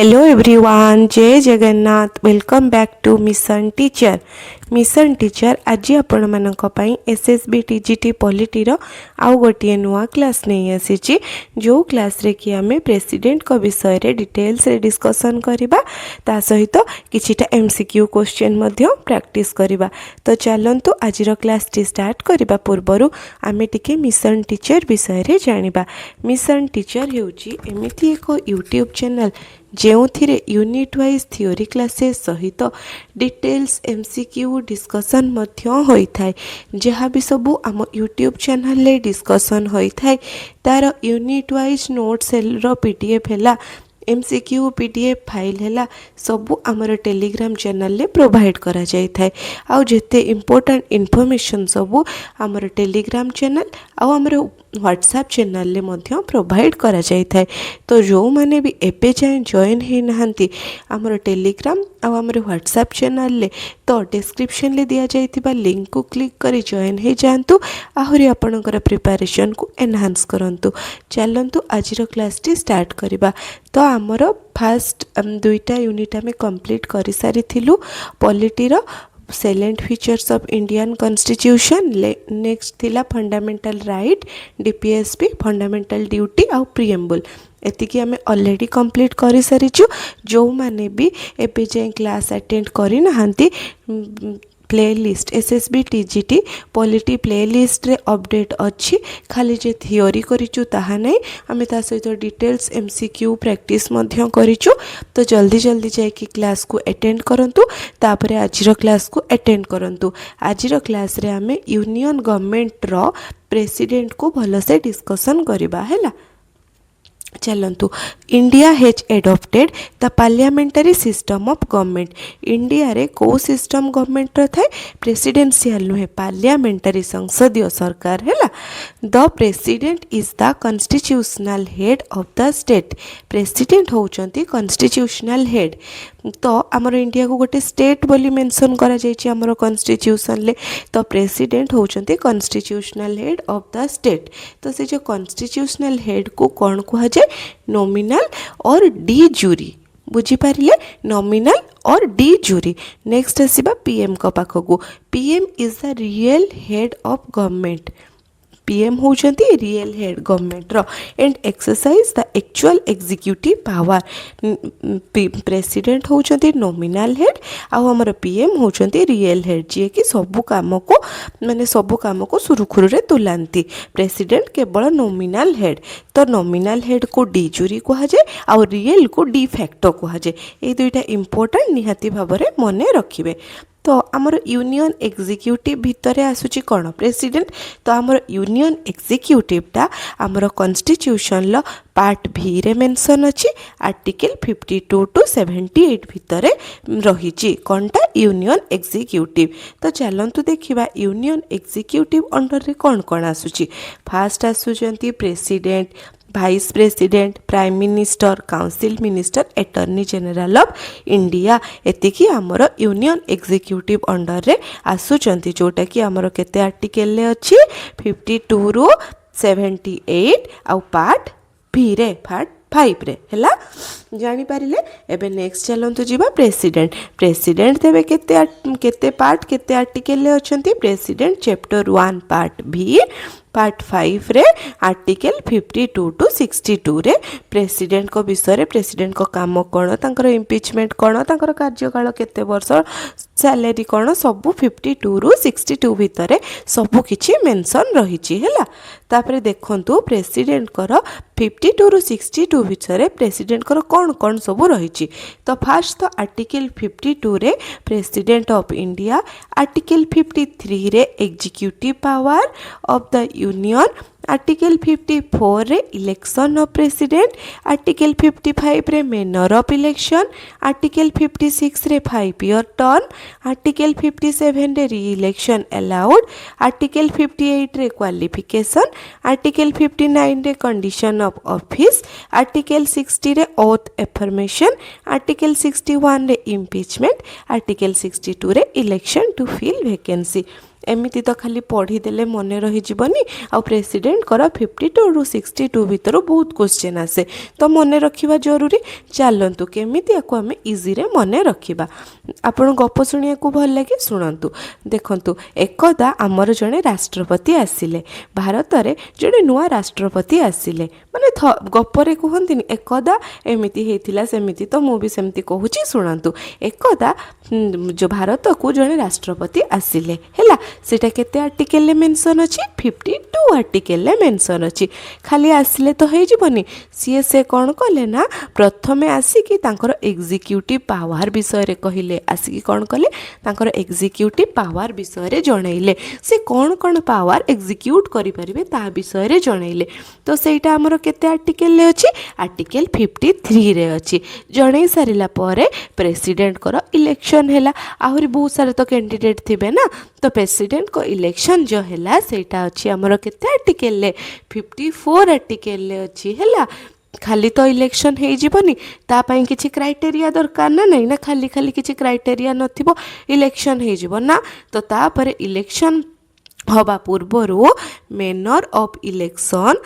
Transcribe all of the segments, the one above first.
Hello everyone, जय Jagannath. Welcome back to mission teacher. आज आपण मानक पई एसएसबी टीजीटी पॉलिटी रो आउ गोटे नुआ क्लास नहीं आसी, जो क्लास रे कि आमे प्रेसिडेंट को विषय रे डिटेल्स रे डिस्कशन करिबा, ता सहित किछिटा एमसीक्यू क्वेश्चन मध्य प्रैक्टिस करिबा। तो चलंतु आज रो क्लास टी स्टार्ट करिबा पूर्वरु आमे टिके मिशन टीचर विषय रे जानिबा। मिशन टीचर हेउची एमिति एको यूट्यूब चैनल जो यूनिट वाइज थियोरी क्लासेस सहित डिटेल्स एमसीक्यू डिस्कसन मध्य होता है। जहाँ भी सबू आम यूट्यूब चैनल ले डिस्कसन होता है तार यूनिट वाइज नोट्स रो पीडीएफ है, एमसीक्यू पीडीएफ फाइल है, सबू आमर टेलीग्राम चैनल ले प्रोवाइड करा जाय थाए। आउ जेते इम्पोर्टेंट इन्फॉर्मेशन सबू आमर टेलीग्राम चैनल आउ आमर व्हाट्सएप चैनल ले मध्य प्रोवाइड करा जाय थाए। तो जो माने भी एबे जाए जॉइन ही नहांती आमर टेलीग्राम आउ आमर व्हाट्सएप चैनल ले, तो डिस्क्रिप्शन ले दिया जाइथिबा लिंक को क्लिक करी जॉइन ही जांतु, आहुरी आपनकर प्रिपरेशन को एनहांस करंतु। चलंतु आज रो क्लास टी स्टार्ट करिबा। तो आमर फास्ट दुईटा यूनिट आमे कंप्लीट करि सारी थिलु पॉलिटी रो salient features of Indian constitution, next थिला fundamental right, DPSP fundamental duty आउ प्रीएम्बल। एतिकी आमे ऑलरेडी कंप्लीट करि सारिछु। जो माने भी एबे जे क्लास अटेंड करि नहांती playlist SSB TGT polity playlist रे अपडेट अच्छी, खाली जे थियोरी करिछु ताहा नै, आमे ता सहित डिटेल्स एमसीक्यू प्रैक्टिस मध्य करिछु। तो जल्दी जल्दी जाइकी क्लास को अटेंड करंतु, तापरे आजिरो क्लास को अटेंड करंतु। आजिरो क्लास रे आमे यूनियन गवर्नमेंट रो प्रेसिडेंट को भलसे डिस्कशन करिबा हैला। चलंतु India has adopted the parliamentary system of government. India रे को सिस्टम गवर्नमेंट रो थाए, प्रेसिडेंशियल नुहे, पार्लियामेंटरी संसदीय सरकार हैला। The president is the constitutional head of the state. President होउचंती कॉन्स्टिट्यूशनल हेड। तो आमर इंडिया को गोटे स्टेट बोली मेंशन करा जायछि आमर कॉन्स्टिट्यूशन ले, तो प्रेसिडेंट होउचंती constitutional head of the state. तो से जो कॉन्स्टिट्यूशनल हेड को कौन कहा जाए, नॉमिनल और डी जूरी, बुझी पारिले, नॉमिनल और डी जूरी। नेक्स्ट आसीबा पीएम को पाखकू। PM is the real head of government. PM होउचंती रियल हेड गवर्नमेंट रो and exercise the actual executive power. President होउचंती नॉमिनल हेड आउ हमर पीएम होउचंती रियल हेड, जे कि सबु काम को माने सबु काम को सुरुखुरु रे तुलांती। प्रेसिडेंट केवल नॉमिनल हेड। तो नॉमिनल हेड को डी जूरी कहा जाए आउ रियल को डी फैक्टो कहा जाए। ए दुईटा इंपोर्टेंट निहाती भाबरे मने रखिबे। तो आमर यूनियन एग्जीक्यूटिव भितरे आसुची कौन, प्रेसिडेंट। तो आमर यूनियन एग्जीक्यूटिवटा आमर कॉन्स्टिट्यूशन लो पार्ट भी रे मेंशन अछि, आर्टिकल 52 टू 78 भितरे रहिछि कोनटा यूनियन एग्जीक्यूटिव। तो चलंतु देखिबा यूनियन एग्जीक्यूटिव अंडर रे कौन कौन आसुची। फास्ट आसुचंती president, vice president, prime minister, council minister, attorney general of India. एतिकी आमर यूनियन एग्जीक्यूटिव अंडर रे आसुचंती, जोटा कि आमर केते आर्टिकल ले अछि 52 रु 78 आउ पार्ट भी रे पार्ट 5 रे हैला, जानि पारिले। एबे नेक्स्ट चलंतु जीवा प्रेसिडेंट। प्रेसिडेंट देबे केते पार्ट केते आर्टिकल ले अछंती। प्रेसिडेंट चैप्टर 1 पार्ट भी, पार्ट 5 रे आर्टिकल 52 टू 62 रे प्रेसिडेंट को विषय रे, प्रेसिडेंट को काम कौन, तांकर इम्पीचमेंट कौन, तांकर कार्यकाल केते वर्ष, सैलरी कौन, सबू 52 रु 62 भितर सबू किछि मेंशन रहिछि हैला। तापरे देखंतु प्रेसिडेंट कर 52 रु 62 भितर प्रेसिडेंट कर कौन कौन सबू रहिछि। तो फास्ट तो आर्टिकल 52 रे प्रेसिडेंट ऑफ इंडिया, आर्टिकल 53 रे executive power of the union, article 54 रे इलेक्शन ऑफ प्रेसिडेंट, आर्टिकल 55 रे मैनर ऑफ इलेक्शन, आर्टिकल 56 रे 5 ईयर टर्म, आर्टिकल 57 रे री इलेक्शन अलाउड, आर्टिकल 58 रे क्वालिफिकेशन, आर्टिकल 59 रे कंडीशन ऑफ ऑफिस, आर्टिकल 60 रे ओथ एफर्मेशन, आर्टिकल 61 रे इम्पीचमेंट, आर्टिकल 62 रे इलेक्शन टू फिल वैकेंसी। एमती तो खाली पढ़ीदे मन रहीजनी आ प्रेसिडेंटकर 52 ରୁ 62 भितर बहुत क्वेश्चन आसे तो मन रखा जरूरी। चलतु केमी आपको आम इजी रे मन रखा। आपण गप शुणा भल लगे शुणु देखु एकदा आमर जड़े राष्ट्रपति आसिले भारत में जड़े नुआ राष्ट्रपति आसिले माने गपरे कहती एकदा एमती होता सेमती तो मुझे सेमती कहूँ शुणु एकदा जो भारत को जड़े राष्ट्रपति आसिले है सेटा केते आर्टिकल मेंशन अच्छी 52 आर्टिकल मेंशन अच्छी खाली आसिले तो हो जीवनी सी से कौन कले ना प्रथमे आसिकी तांकर एग्जीक्यूटिव पावर विषय कहले आसिकी कौन कले तांकर एग्जीक्यूटिव पावर विषय जनइले से कौन कौन पावर एग्जीक्यूट करि परिबे ता विषय जनइले तो सेटा हमर केते आर्टिकल ले अछि आर्टिकल 53 रे अछि जनै सारिला परे प्रेसिडेंट कर इलेक्शन हैला आहुरी बहुत सारे तो कैंडिडेट थिबे ना तो प्रेसिडेंट को इलेक्शन जो हैला सेटा अछि हमर केते आर्टिकल ले 54 आर्टिकल ले अछि हैला खाली तो इलेक्शन हो जीवनी तापाई किसी क्राइटेरिया दरकार ना नहीं ना खाली खाली किसी क्राइटेरिया नथिबो इलेक्शन हो जीवो ना तो तापरे इलेक्शन हवा पूर्वर मेनर ऑफ इलेक्शन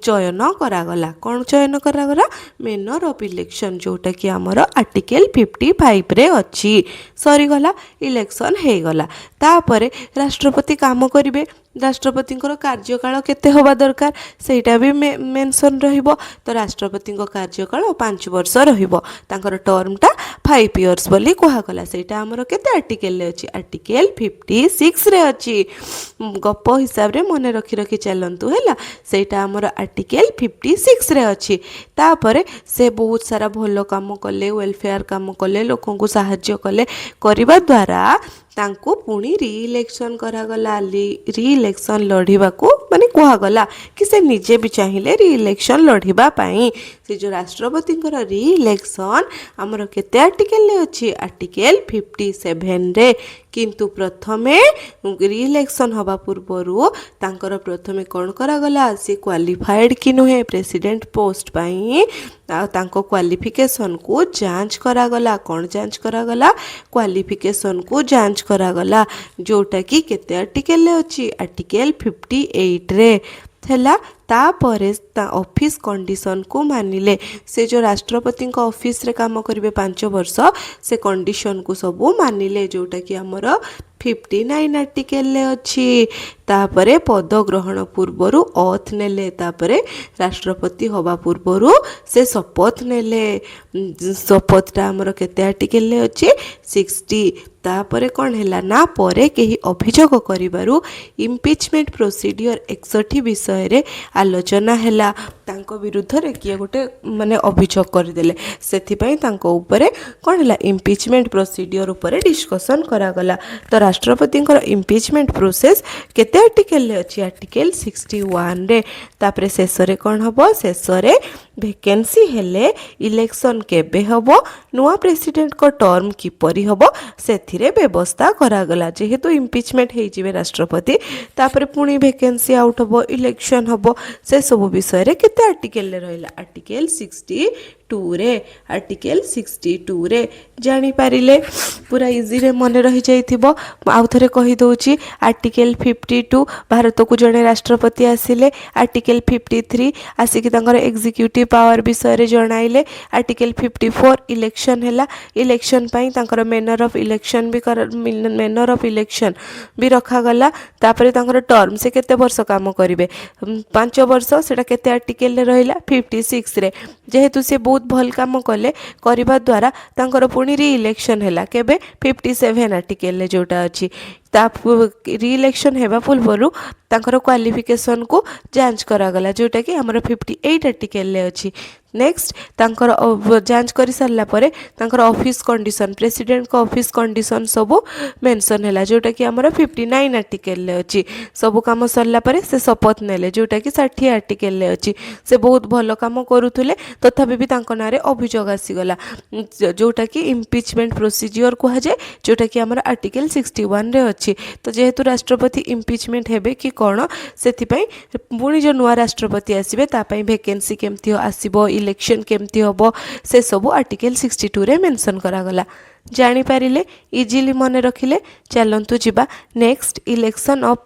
चयन करागला कौन चयन करागला मेनर ऑफ इलेक्शन जोटा कि आमर आर्टिकल 55 रे अच्छी सरीगला इलेक्शन हो गला तापरे राष्ट्रपति काम करिवे राष्ट्रपति कार्यकाल केते होबा दरकार सेटा भी मेंशन रहिबो तो राष्ट्रपति कार्यकाल 5 वर्ष रहिबो तांकर टर्मटा 5 इयर्स बोली कहगला सेटा हमर केते आर्टिकल ले अछि आर्टिकल 56 रे अछि गप हिसाब रे मन रखी रखी चलंतु हैला सेटा हमर आर्टिकल 56 रे अछि तापरे से बहुत सारा भलो काम कले वेलफेयर काम कले लोकन को सहाय्य कले करबा द्वारा तांको पुणी रीइलेक्शन करागला रीइलेक्शन लढ़िबा को माने कहगला कि से निजे भी चाहिए रीइलेक्शन लढ़िबा पाई से जो राष्ट्रपति रीइलेक्शन हमर केते आर्टिकल ले अछि आर्टिकल 57 रे किंतु प्रथमे रीइलेक्शन हवा पूर्वरु तांकर प्रथमे कौन करागला से क्वालिफाइड कि नुहे प्रेसिडेंट पोस्ट पाई तांको क्वालिफिकेशन को जांच करागला कौन जांच करागला क्वालिफिकेशन को जांच करागला जोटा कि केते आर्टिकल ले अछि आर्टिकल 58 रे थेला तापरे ऑफिस कंडीशन को मानिले से जो राष्ट्रपति ऑफिस रे काम करिवे 5 वर्ष से कंडीशन को सब मानिले जोटा कि हमर 59 आर्टिकल ले अछि तापरे पद ग्रहण पूर्वरु ऑथ नेले तापरे राष्ट्रपति होबा पूर्वरु से शपथ नेले शपथटा हमर केते आर्टिकल ले अछि 60 तापरे कौन हैला ना परे केही अभियोग करिबारु इम्पीचमेंट प्रोसीडियर 61 विषय रे आलोचना हैला तांको विरुद्ध रे किए गोटे माने अभियोग करदेले सेथि पई तांको ऊपरे कौन हैला इम्पीचमेंट प्रोसीडियर ऊपरे डिस्कशन करागला तो राष्ट्रपति इम्पीचमेंट प्रोसेस केते आर्टिकल ले अछि आर्टिकल 61 रे तापरे शेष रे कौन हबो शेष रे वैकेंसी हेले इलेक्शन केबे हबो नुआ प्रेसिडेंट को टर्म किपरि हबो सेथिरे व्यवस्था करागला जेहेतु इम्पीचमेंट हे जिवे राष्ट्रपति तापरे पुणी वैकेंसी आउट हबो इलेक्शन हबो से सब विषय रे केते आर्टिकल ले रहिला आर्टिकल 62 रे आर्टिकल 62 रे जानि पारिले पूरा इजी रे मन रही जाइथिबो आउ थरे कहि दोछि आर्टिकल 52 भारत को जने राष्ट्रपति आसिले आर्टिकल 53 आसिकी तांकर एग्जीक्यूटिव पावर विषय रे जणाइले आर्टिकल 54 इलेक्शन हैला इलेक्शन पई तांकर मैनर ऑफ इलेक्शन भी मैनर ऑफ इलेक्शन भी रखा गला तापरे तांकर टर्म से केते वर्ष काम करिवे 5 वर्ष सेटा केते आर्टिकल ले रहिला 56 रे जेहेतु से बहुत भल काम कले करबा द्वारा तांकर पुणी री इलेक्शन हैला केबे 57 आर्टिकल ले जोटा अछि ता रीइलेक्शन हेबा पूर्वरु तांकर क्वालिफिकेशन को जांच करागला जोटा कि हमर 58 आर्टिकल ले अछि नेक्स्ट तांकर जांच करि सारला परे तांकर ऑफिस कंडीशन प्रेसिडेंट को ऑफिस कंडीशन सब मेंशन हैला जोटा कि हमर 59 आर्टिकल ले अछि सब काम सरला परे से शपथ नेले जोटा कि 60 आर्टिकल ले अछि से बहुत भलो काम करूथले तथापि भी तांको नारे अभियोग आसी गला जोटा कि इम्पीचमेंट प्रोसीजर को जाय जोटा कि हमर आर्टिकल 61 रे अच्छी तो जेहेतु राष्ट्रपति इम्पिचमेंट हेबे कि कौन से पुणी जो नुआ राष्ट्रपति आसबे तापाई वैकेंसी केमती आसीबो इलेक्शन केमती होबो से सब आर्टिकल 62 रे मेंशन करागला जानिपारे इजिली मन रखिले चलतु जीवा नेक्स्ट इलेक्शन ऑफ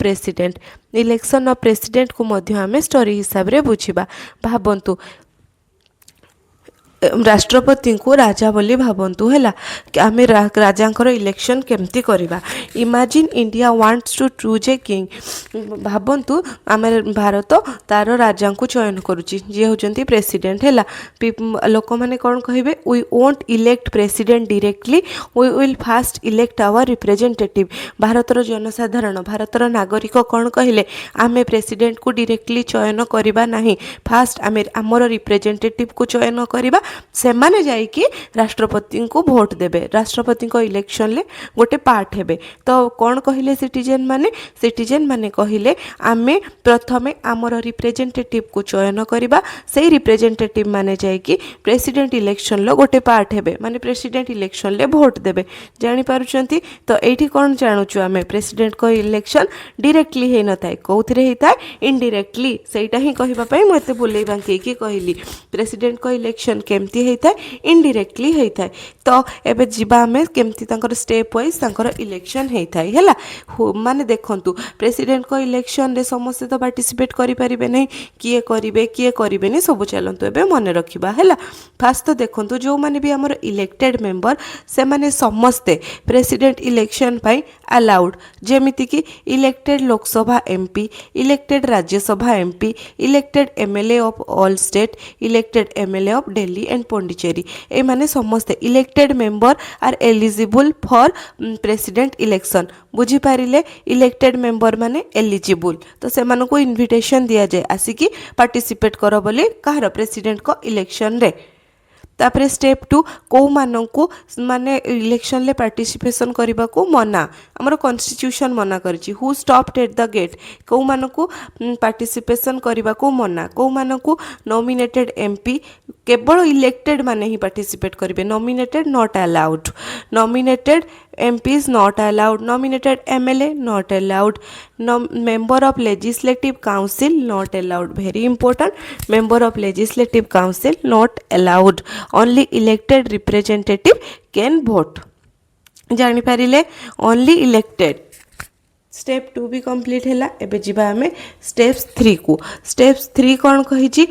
प्रेसिडेंट को मध्य आमे स्टोरी हिसाब रे बुझिबा भाबंतु राष्ट्रपति को राजा बोली भावंतु है आम राजा इलेक्शन केमती करवा imagine India wants to choose a king भावंतु आम भारत तार राजा को चयन करुच्ची जी होती प्रेसिडेंट है लोक मैंने कौन कहे we won't elect president directly we will first elect our representative भारतर जनसाधारण भारतर नागरिक कौन कहले आम प्रेसिडेंट को डायरेक्टली चयन करवा नहीं फास्ट आम आमर रिप्रेजेंटेटिव को चयन करवा से माने जाइकी राष्ट्रपति को भोट देबे राष्ट्रपति को इलेक्शन ले गोटे पार्ट हेबे तो कौन कहले सिटीजन माने कहले आमे प्रथमे आमर रिप्रेजेंटेटिव को चयन करबा से रिप्रेजेंटेटिव माने जाइकी प्रेसिडेंट इलेक्शन लो गोटे पार्ट हेबे माने प्रेसिडेंट इलेक्शन ले भोट देबे जानि पारुचंती तो एठी कौन जानूछु आमे प्रेसिडेंट को इलेक्शन डायरेक्टली हे नथाय कोउथरे हेताय इनडायरेक्टली सेटा ही कहबा पई मते बोलै बांकी की कहली प्रेसिडेंट को इलेक्शन केमती होता है इनडायरेक्टली होता है तो एबे जीवा आमे केमती तांकर स्टेप वाइज तांकर इलेक्शन होता है हैला माने देखंतु प्रेसिडेंट को इलेक्शन रे समस्त तो पार्टिसिपेट करि परिबे नहीं किए करिवे नहीं सब चलंतु एबे मन रखिबा हैला फास्ट तो देखंतु जो माने भी हमर इलेक्टेड मेंबर से माने समस्ते प्रेसिडेंट इलेक्शन पाई अलाउड जेमिति कि elected Lok Sabha MP elected Rajya Sabha MP elected MLA of all state elected MLA of Delhi and Pondicherry ए माने समस्ते elected member are eligible for president election बुझी पारिले इलेक्टेड मेंबर माने एलिजिबल तो से मानको इनविटेशन दिया जाए आसिकी पार्टिसिपेट करो बोले कहार प्रेसिडेंट को इलेक्शन रे तापरे स्टेप 2 को माननकु माने इलेक्शन ले पार्टिसिपेशन करबा को मना हमर कॉन्स्टिट्यूशन मना करछि who stopped at the gate को माननकु पार्टिसिपेशन करबा को मना को माननकु नॉमिनेटेड एमपी केवल इलेक्टेड माने ही पार्टिसिपेट करिवे nominated not allowed nominated MPs not allowed nominated MLA not allowed member of legislative council not allowed very important member of legislative council not allowed only elected representative can vote जानि पारिले only elected step 2 भी complete हैला एबे जिबा हमें steps 3 को steps 3 कौन कहिछि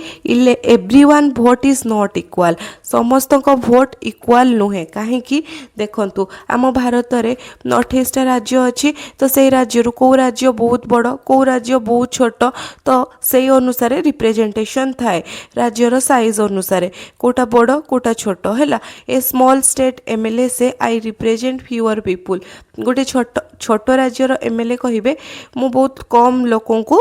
everyone vote is not equal समस्त को वोट इक्वल नुहे काहे कि देखंतु आम भारत रे 28 राज्य अछि तो सेही राज्य रु को राज्य बहुत बड़ को राज्य बहुत छोट तो सेही अनुसार रिप्रेजेंटेशन थाए राज्य रो साइज अनुसार कोटा बड़ कोटा छोट हैला ए स्मॉल स्टेट एमएलए से आई रिप्रेजेंट फ्यूअर पीपल गोटे छोट राज्यर एमएलए कहिबे मु बहुत कम लोकों को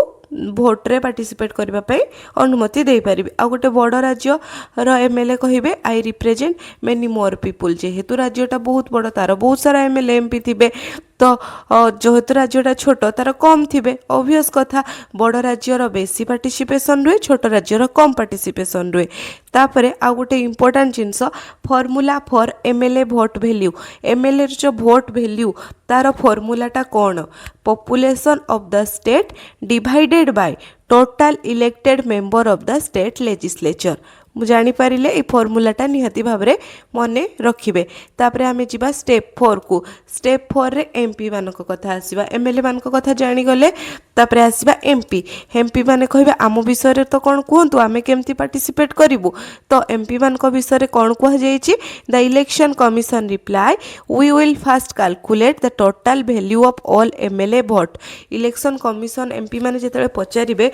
भोट रे पार्टिसिपेट करबा पई अनुमति दे परिबे आ गोटे बड़ राज्य रो एमएलए कहिबे I represent many more people जेहेतु राज्यटा बहुत बड़ तार बहुत सारा एमएलए एमपी थिबे तो जेहेतु राज्यटा छोट तार कम थिबे ऑब्वियस कथा बड़ राज्यर बेसी पार्टिसिपेशन रुए छोट राज्यर कम पार्टिसिपेशन रुए तापरे आ गोटे important jeans formula for MLA vote value MLA जो वोट वैल्यू तार फॉर्मूलाटा कौन population of the state divided by total elected member of the state legislature जानी पारिले ए फॉर्मूलाटा निहाती भाबरे मने रखिबे तापरे आमे जिबा स्टेप 4 को स्टेप 4 रे एमपी मानको कथा आसीबा एमएलए मानको कथा जानी गले तापरे आसीबा एमपी माने कहबे आमो विषय रे तो कोन कहंतु आमे केमती पार्टिसिपेट करिवु तो एमपी मानको विषय रे कोन कह जाईची the election commission reply we will first calculate the total value of all MLA vote election commission MP माने जेतले पचारिबे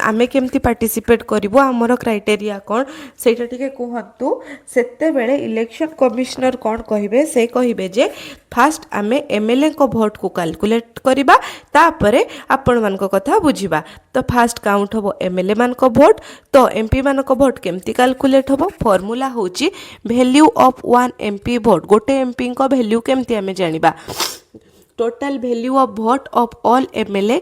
आमे केमती पार्टिसिपेट करिवु हमरो क्राइटेरिया कोन सेटा टिके कहतु सेते बेले इलेक्शन कमिश्नर कौन कहिबे से कहिबे जे फास्ट आमे एमएलए को वोट को कैलकुलेट करिबा तापरे आपण मान को कथा बुझिबा तो फास्ट काउंट होबो एमएलए मान को वोट तो एमपी मान को वोट केमती कैलकुलेट होबो फार्मूला होची value of one MP vote गोटे एमपी को वैल्यू केमती आमे जानिबा total value of vote of all MLA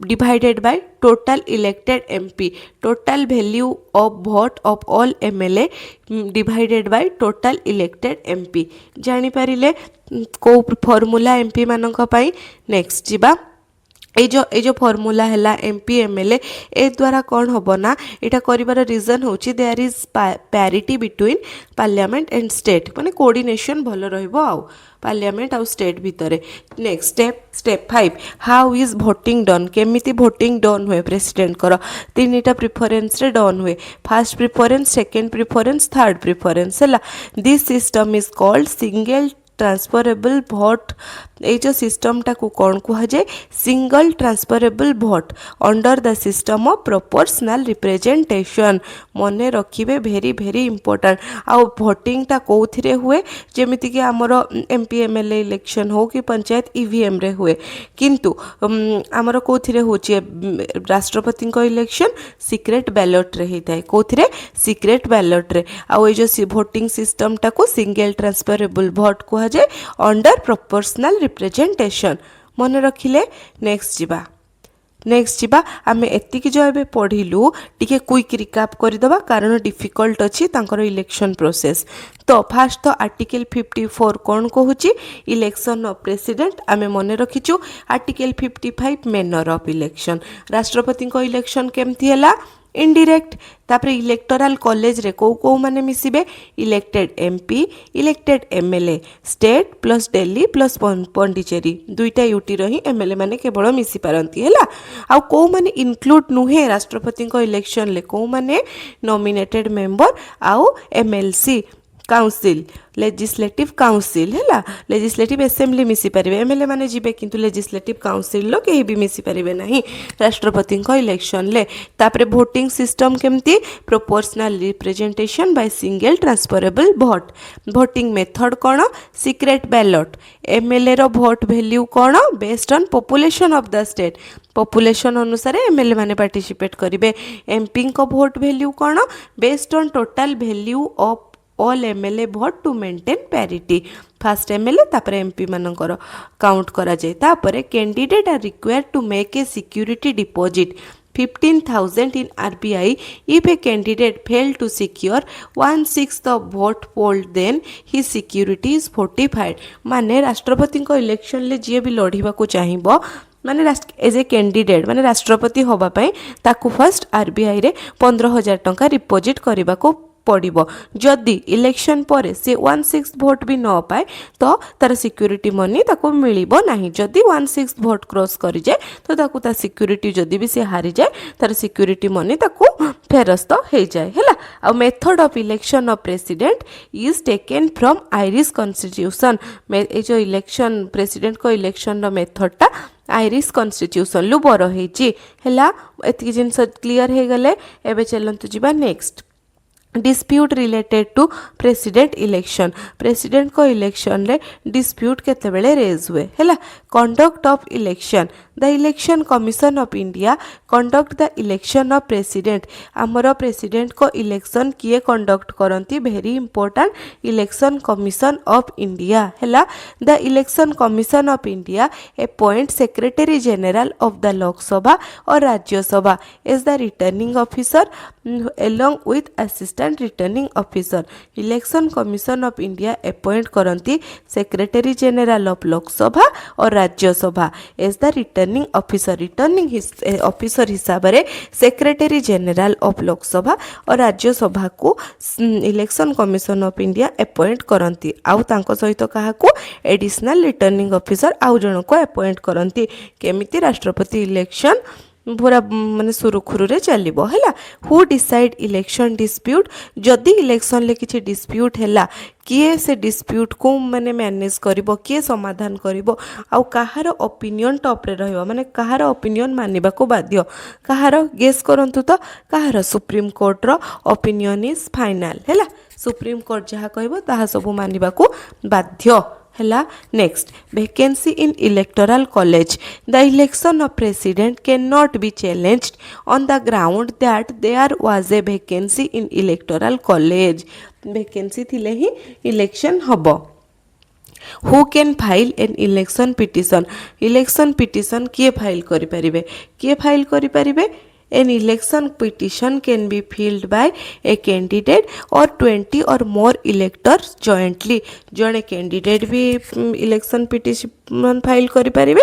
divided by total elected MP. Total value of vote of all MLA divided by total elected MP. जानी पारिले को formula MP मानक पाई. Next जिबा ए जो फॉर्मूला है एमपी एमएलए ए द्वारा कौन हम ना यहाँ कर रीजन हूँ there is parity between parliament and state माने कोऑर्डिनेशन भल रहिबो आउ पार्लियामेंट आउ स्टेट भितर. Next step 5 how is voting done केमिति भोटिंग डन हुए प्रेसिडेंट कर तीनटा प्रिफरेंस रे डन हुए. First preference second preference third preference है. This system is called single transferable vote. ये जो सिस्टमटा को कौन कहुए single transferable vote under the system of proportional representation. मन रखिए भेरी भेरी इंपोर्टेंट. आउ भोटिंगटा कौथिरे हुए जेमिति कि आमर एमपी एमएलए इलेक्शन हो कि पंचायत ईवीएम रे हुए किंतु आमर कौथिरे होची राष्ट्रपति इलेक्शन सीक्रेट बैलेट रे होता है. कौथिरे सीक्रेट बैलेट रे. आउ ये जो भोटिंग सिस्टमटा को सिंगल ट्रांसफरेबल भोट कहुए अंडर प्रोपोर्शनल रिप्रेजेंटेशन. मन रखिले. नेक्स्ट जीवा आम एतिक जो ए पढ़िलु टिके क्विक रिकाप करदे कारण डिफिकल्ट अच्छी तांकर इलेक्शन प्रोसेस. तो फास्ट तो आर्टिकल 54 कौन कहूँ इलेक्शन ऑफ प्रेसिडेंट आम मन रखीचु. आर्टिकल 55 मैनर ऑफ इलेक्शन राष्ट्रपति इलेक्शन केमती है इनडायरेक्ट. तापर इलेक्टोरल कॉलेज रे को माने मिसिबे elected MP elected MLA state plus Delhi plus Pondicherry दुईटा यूटी रही एमएलए माने केवल मिसी पारंती हैला. आ को माने इंक्लूड नुहे राष्ट्रपति इलेक्शन ले को माने नॉमिनेटेड मेंबर आउ एमएलसी काउंसिल लेजिस्लेटिव काउंसिल है लेजिस्लेटिव असेंबली मिसी पारे एमएलए माने जीवे किंतु लेजिस्लेटिव काउंसिल लो कहीं भी मिसी पारे नहीं राष्ट्रपति इलेक्शन ले. तापरे वोटिंग सिस्टम केमती proportional representation by single transferable भोट. वोटिंग मेथड कौन सीक्रेट बैलेट. एमएलए रो भोट वैल्यू कौन based on population of the state. Population अनुसार एमएलए माने पार्टिसिपेट करेंगे. एमपी को भोट वैल्यू कौन based on total value of all MLA भोट to maintain parity. First MLA तापर एमपी मानकर काउंट करा जाए. तापर candidate are required to make a security deposit 15,000 in RBI if a candidate failed to secure 1/6 of vote polled then his security is fortified. माने राष्ट्रपति election ले जी भी लड़िबा को चाहिबो माने एज ए कैंडिडेट माने राष्ट्रपति होबा पई ताकू फर्स्ट आरबीआई रे 15,000 टंका डिपॉजिट करबा को पड़ो. जदि इलेक्शन पर से 1/6 भोट भी न पाए तो तार सिक्यूरिटी मनी ताको मिलिबो नहीं. जदि 1/6 भोट क्रॉस करि जाए तो ताको ता सिक्यूरिटी जदि भी से हारी जाए तार सिक्यूरिटी मनी ताको फेरस्त हो जाए हैला. आ method of election of president is taken from Irish constitution. ए जो इलेक्शन प्रेसिडेंट को इलेक्शन रो मेथडटा आयरिश कॉन्स्टिट्यूशन लु बर होइची हैला. एतिक जिंस क्लियर हे गले. एबे चलंतु जिबा next dispute related to president election. President को इलेक्शन ले डिस्प्यूट केते बेले रेज हुए हैला. Conduct of election the election commission of India conduct the election of president. आमर प्रेसिडेंट को इलेक्शन किए कंडक्ट करंती very important election commission of India हैला. The election commission of India appoint secretary general of the Lok Sabha और Rajya Sabha as the returning officer along with assistant returning officer. Election commission of India appoint करंती secretary general of Lok Sabha और Rajya Sabha as the returning officer. Returning officer हिसाब से secretary general of Lok Sabha और राज्यसभा को election commission of India appoint करंती. आउ तांको सहित काहाकू एडिशनल रिटर्निंग ऑफिसर आउ जन को अपॉइंट करंती. केमिति राष्ट्रपति इलेक्शन पूरा माने सुरुखुरु चलो है. हु डिसाइड इलेक्शन डिस्प्यूट जदि इलेक्शन ले किसी डिस्प्यूट है किए से डिस्प्यूट को माने मैनेज करिवो किए समाधान करिवो आउ कहार ओपिनियन टॉप रे रहइबो माने कहार ओपिनियन मानिबा को बाध्य. कहार गेस करंतु तो कहार सुप्रीम कोर्ट रो ओपिनियन इज फाइनल हैला. सुप्रीम कोर्ट जहाँ कहबो ताहा सब मानिबा को बाध्य हैला. Next vacancy in electoral college the election of president can not be challenged on the ground that there was a vacancy in electoral college. Vacancy थिले ही इलेक्शन हबो. Who can file an election petition election petition किए file करें An election petition can be filed by a candidate or 20 or more electors jointly. जड़े candidate भी election petition file करें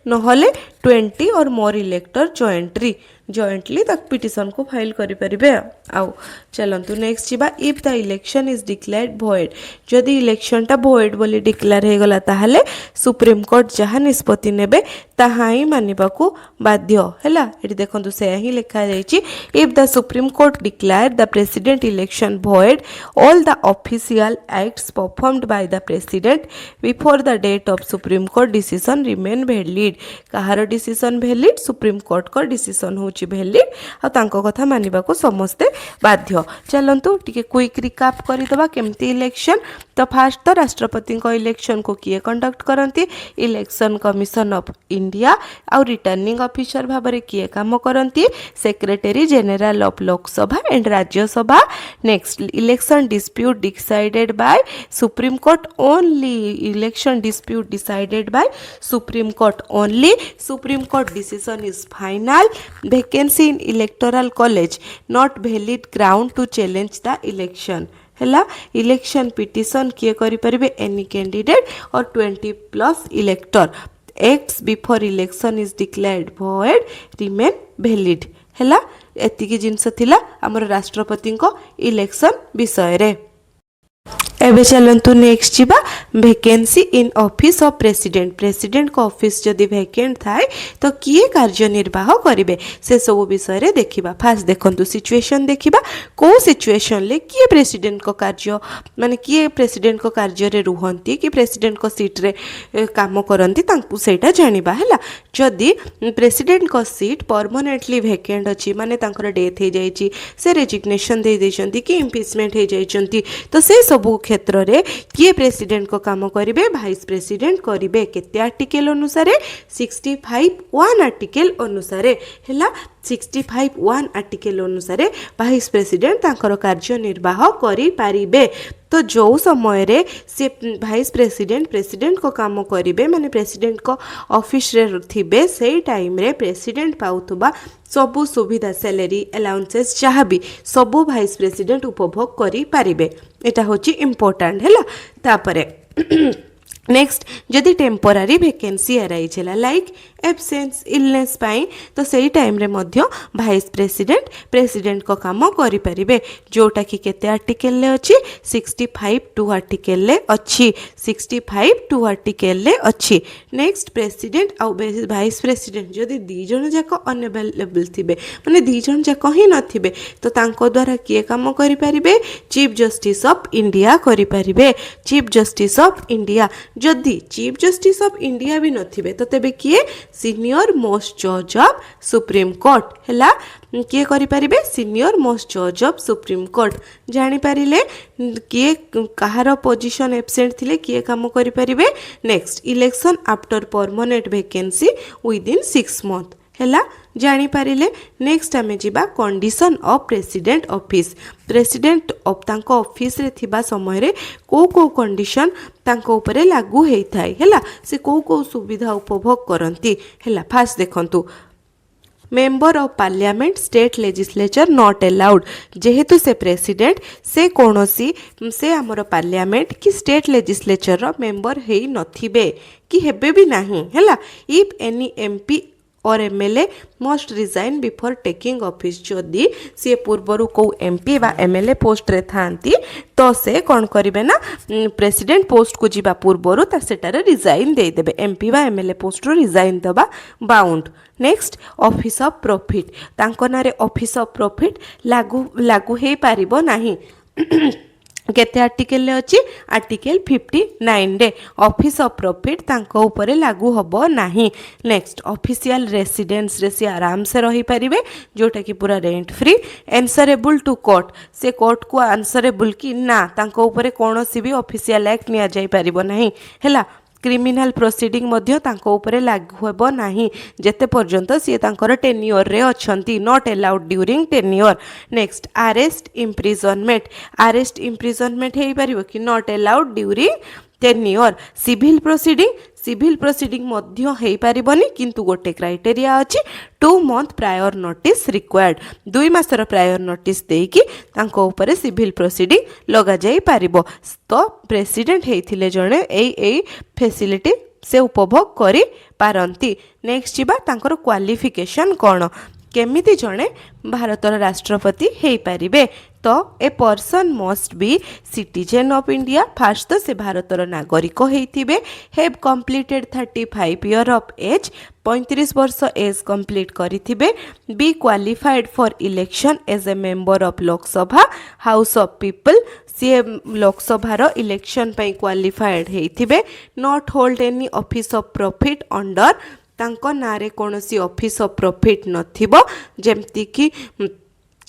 नहले 20 or more elector jointly तक petition को file करें आउ चलतु नेक्स्ट जीवा if the election is declared void जदि इलेक्शन टा भॉइड बोली डिक्लेयर हो गला ताहले सुप्रीम कोर्ट जहाँ निष्पत्ति नेबे ताहा ही मानिबाकू बाध्य हैला एटी देखंतु से ही लिखा जायछि if the Supreme Court declare the president election void all the official acts performed by the president before the date of Supreme Court decision remain valid कहार डिसीजन वैलिड सुप्रीम कोर्ट को decision होछि valid आ तांको कथा मानिबाकू समस्ते बाध्य चलंतु टिके quick recap करि दबा केमती इलेक्शन तो फास्ट तो राष्ट्रपति को इलेक्शन को किए कंडक्ट करती इलेक्शन कमिशन ऑफ इंडिया आउ रिटर्निंग ऑफिसर भाବରେ किए काम करती secretary general of Lok Sabha and Rajya Sabha next election dispute decided by Supreme Court only election dispute decided by Supreme Court only Supreme Court decision is final vacancy in electoral college not valid ground to challenge the election हैला election petition किए करि परिबे any candidate or 20+ elector acts before election is declared void remain valid हैला एतिकी जिंस थिला हमर राष्ट्रपति को election विषय रे एबे चलंतु नेक्स्ट जीवा vacancy in office of president को ऑफिस जदि वैकेंट थाए तो किए कार्यनिर्वाह करिवे से सब विषय रे देखिबा फास्ट देखंतु सिचुएशन देखिबा को सिचुएशन ले किए प्रेसिडेंट को कार्य माने किए प्रेसिडेंट को कार्य रे रुहंती कि प्रेसिडेंट को सीट रे काम करंती तांकु सेटा जानिबा हैला जदि प्रेसिडेंट को सीट परमानेंटली वैकेंट अछि माने तांकर डेथ हे जाईची से रेजिग्नेशन दे देचंती कि इम्पीचमेंट हे जाईचंती तो से सब क्षेत्र रे किए प्रेसिडेंट को काम करिवे भाइस प्रेसिडेंट करिवे केते आर्टिकल अनुसार 65(1) आर्टिकल अनुसार हैला 65(1) आर्टिकल अनुसार भाइस प्रेसिडेंट तांकर कार्य निर्वाह करि पारिबे तो जो समय रे से भाइस प्रेसिडेंट को काम करिवे माने प्रेसिडेंट को ऑफिस रे थिबे से टाइम रे प्रेसिडेंट पाउतबा सबु सुविधा सैलरी अलाउंसेस जहाँ भी सबु भाइस प्रेसिडेंट उपभोग करि पारिबे एटा होची इम्पोर्टेंट हैला तापरे नेक्स्ट जदि टेम्पोरारी वैकेंसी अराइज है लाइक एब्सेंस इलनेस पाई तो सही टाइम रे मध्य भाइस प्रेसिडेंट को काम करि परिबे जोटा कि केते आर्टिकल ले अछि 65(2) आर्टिकल ले अछि 65(2) आर्टिकल ले अछि नेक्स्ट प्रेसिडेंट आ भाइस प्रेसिडेंट जदि दी जण जाक अनअवेलेबल थिबे माने दी जण जाक ही नथिबे तो तांको द्वारा किए काम करि परिबे चीफ जस्टिस ऑफ इंडिया करि परिबे चीफ जस्टिस ऑफ इंडिया जदि चीफ जस्टिस ऑफ इंडिया भी नथिबे तो तेबे किए सीनियर मोस्ट जज ऑफ सुप्रीम कोर्ट हैला किए करि परिबे सीनियर मोस्ट जज ऑफ सुप्रीम कोर्ट जानि पारिले किए कहार पोजीशन एब्सेंट थिले किए काम करि परिबे next election after permanent vacancy within 6 month हैला जानि पारिले नेक्स्ट आमे जिबा condition of president office president of तांको ऑफिस रे थिबा समय रे को कंडीशन तांको ऊपर लागू हेई थाई हैला से को सुविधा उपभोग करंती हैला फास्ट देखंतु member of parliament state legislature not allowed जेहेतु से प्रेसिडेंट से कोनोसी से हमर पार्लियामेंट कि स्टेट लेजिस्लेचर रो मेंबर हेई नथिबे कि हेबे भी नाही हैला इफ एनी एमपी और MLA must resign before taking office जदि सी पूर्वर को एमपी बा एमएलए पोस्ट रे थांती तो से कौन करिवे ना प्रेसिडेंट पोस्ट को जीवा पूर्वर ता सेटारे रिजाइन दे देबे एमपी बा एमएलए पोस्ट रो रिजाइन दबा bound next office of profit तांको नारे ऑफिस ऑफ प्रॉफिट लागू हे पारिबो नाही केते आर्टिकल ले अछि आर्टिकल 59 रे ऑफिस ऑफ प्रॉफिट तांको ऊपर लागू हबो नाही नेक्स्ट ऑफिशियल रेसिडेंस रे से आराम से रही परिबे जोटा कि पूरा rent free answerable to court से कोर्ट को आंसरेबल कि ना तांको ऊपर कोनोसी भी ऑफिशियल एक्ट निया जाई परिबो नाही हैला क्रिमिनाल प्रोसीडिंग मध्य तांको ऊपर लागू हेबो नाही जेते पर्यंत सी तांकर टेन्योर रे अछंती not allowed during tenure next arrest imprisonment हे परिबो कि not allowed during 10 year civil proceeding मध्य हेई पारिबनी किंतु गोटे क्राइटेरिया अछि 2 month प्रायर नोटिस रिक्वायर्ड 2 मासर प्रायर नोटिस देकी तांको ऊपर सिविल प्रोसीडिंग लगा जाई पारिबो तो प्रेसिडेंट हेइथिले जणे एई फैसिलिटी से उपभोग करी पारंती। नेक्स्ट जीवा तांकर क्वालिफिकेशन कोन केमिति जणे भारतर राष्ट्रपति हेई पारिबे तो a person must be citizen of India first तो से भारतर नागरिक हेइथिबे have completed 35 year of age 35 वर्ष एज कंप्लीट करिथिबे be qualified for election as a member of Lok Sabha house of people सी लोकसभार इलेक्शन पई क्वालिफाइड हेइथिबे not hold any office of profit under तांको नारे कोनोसी ऑफिस ऑफ प्रॉफिट नथिबो जेमति कि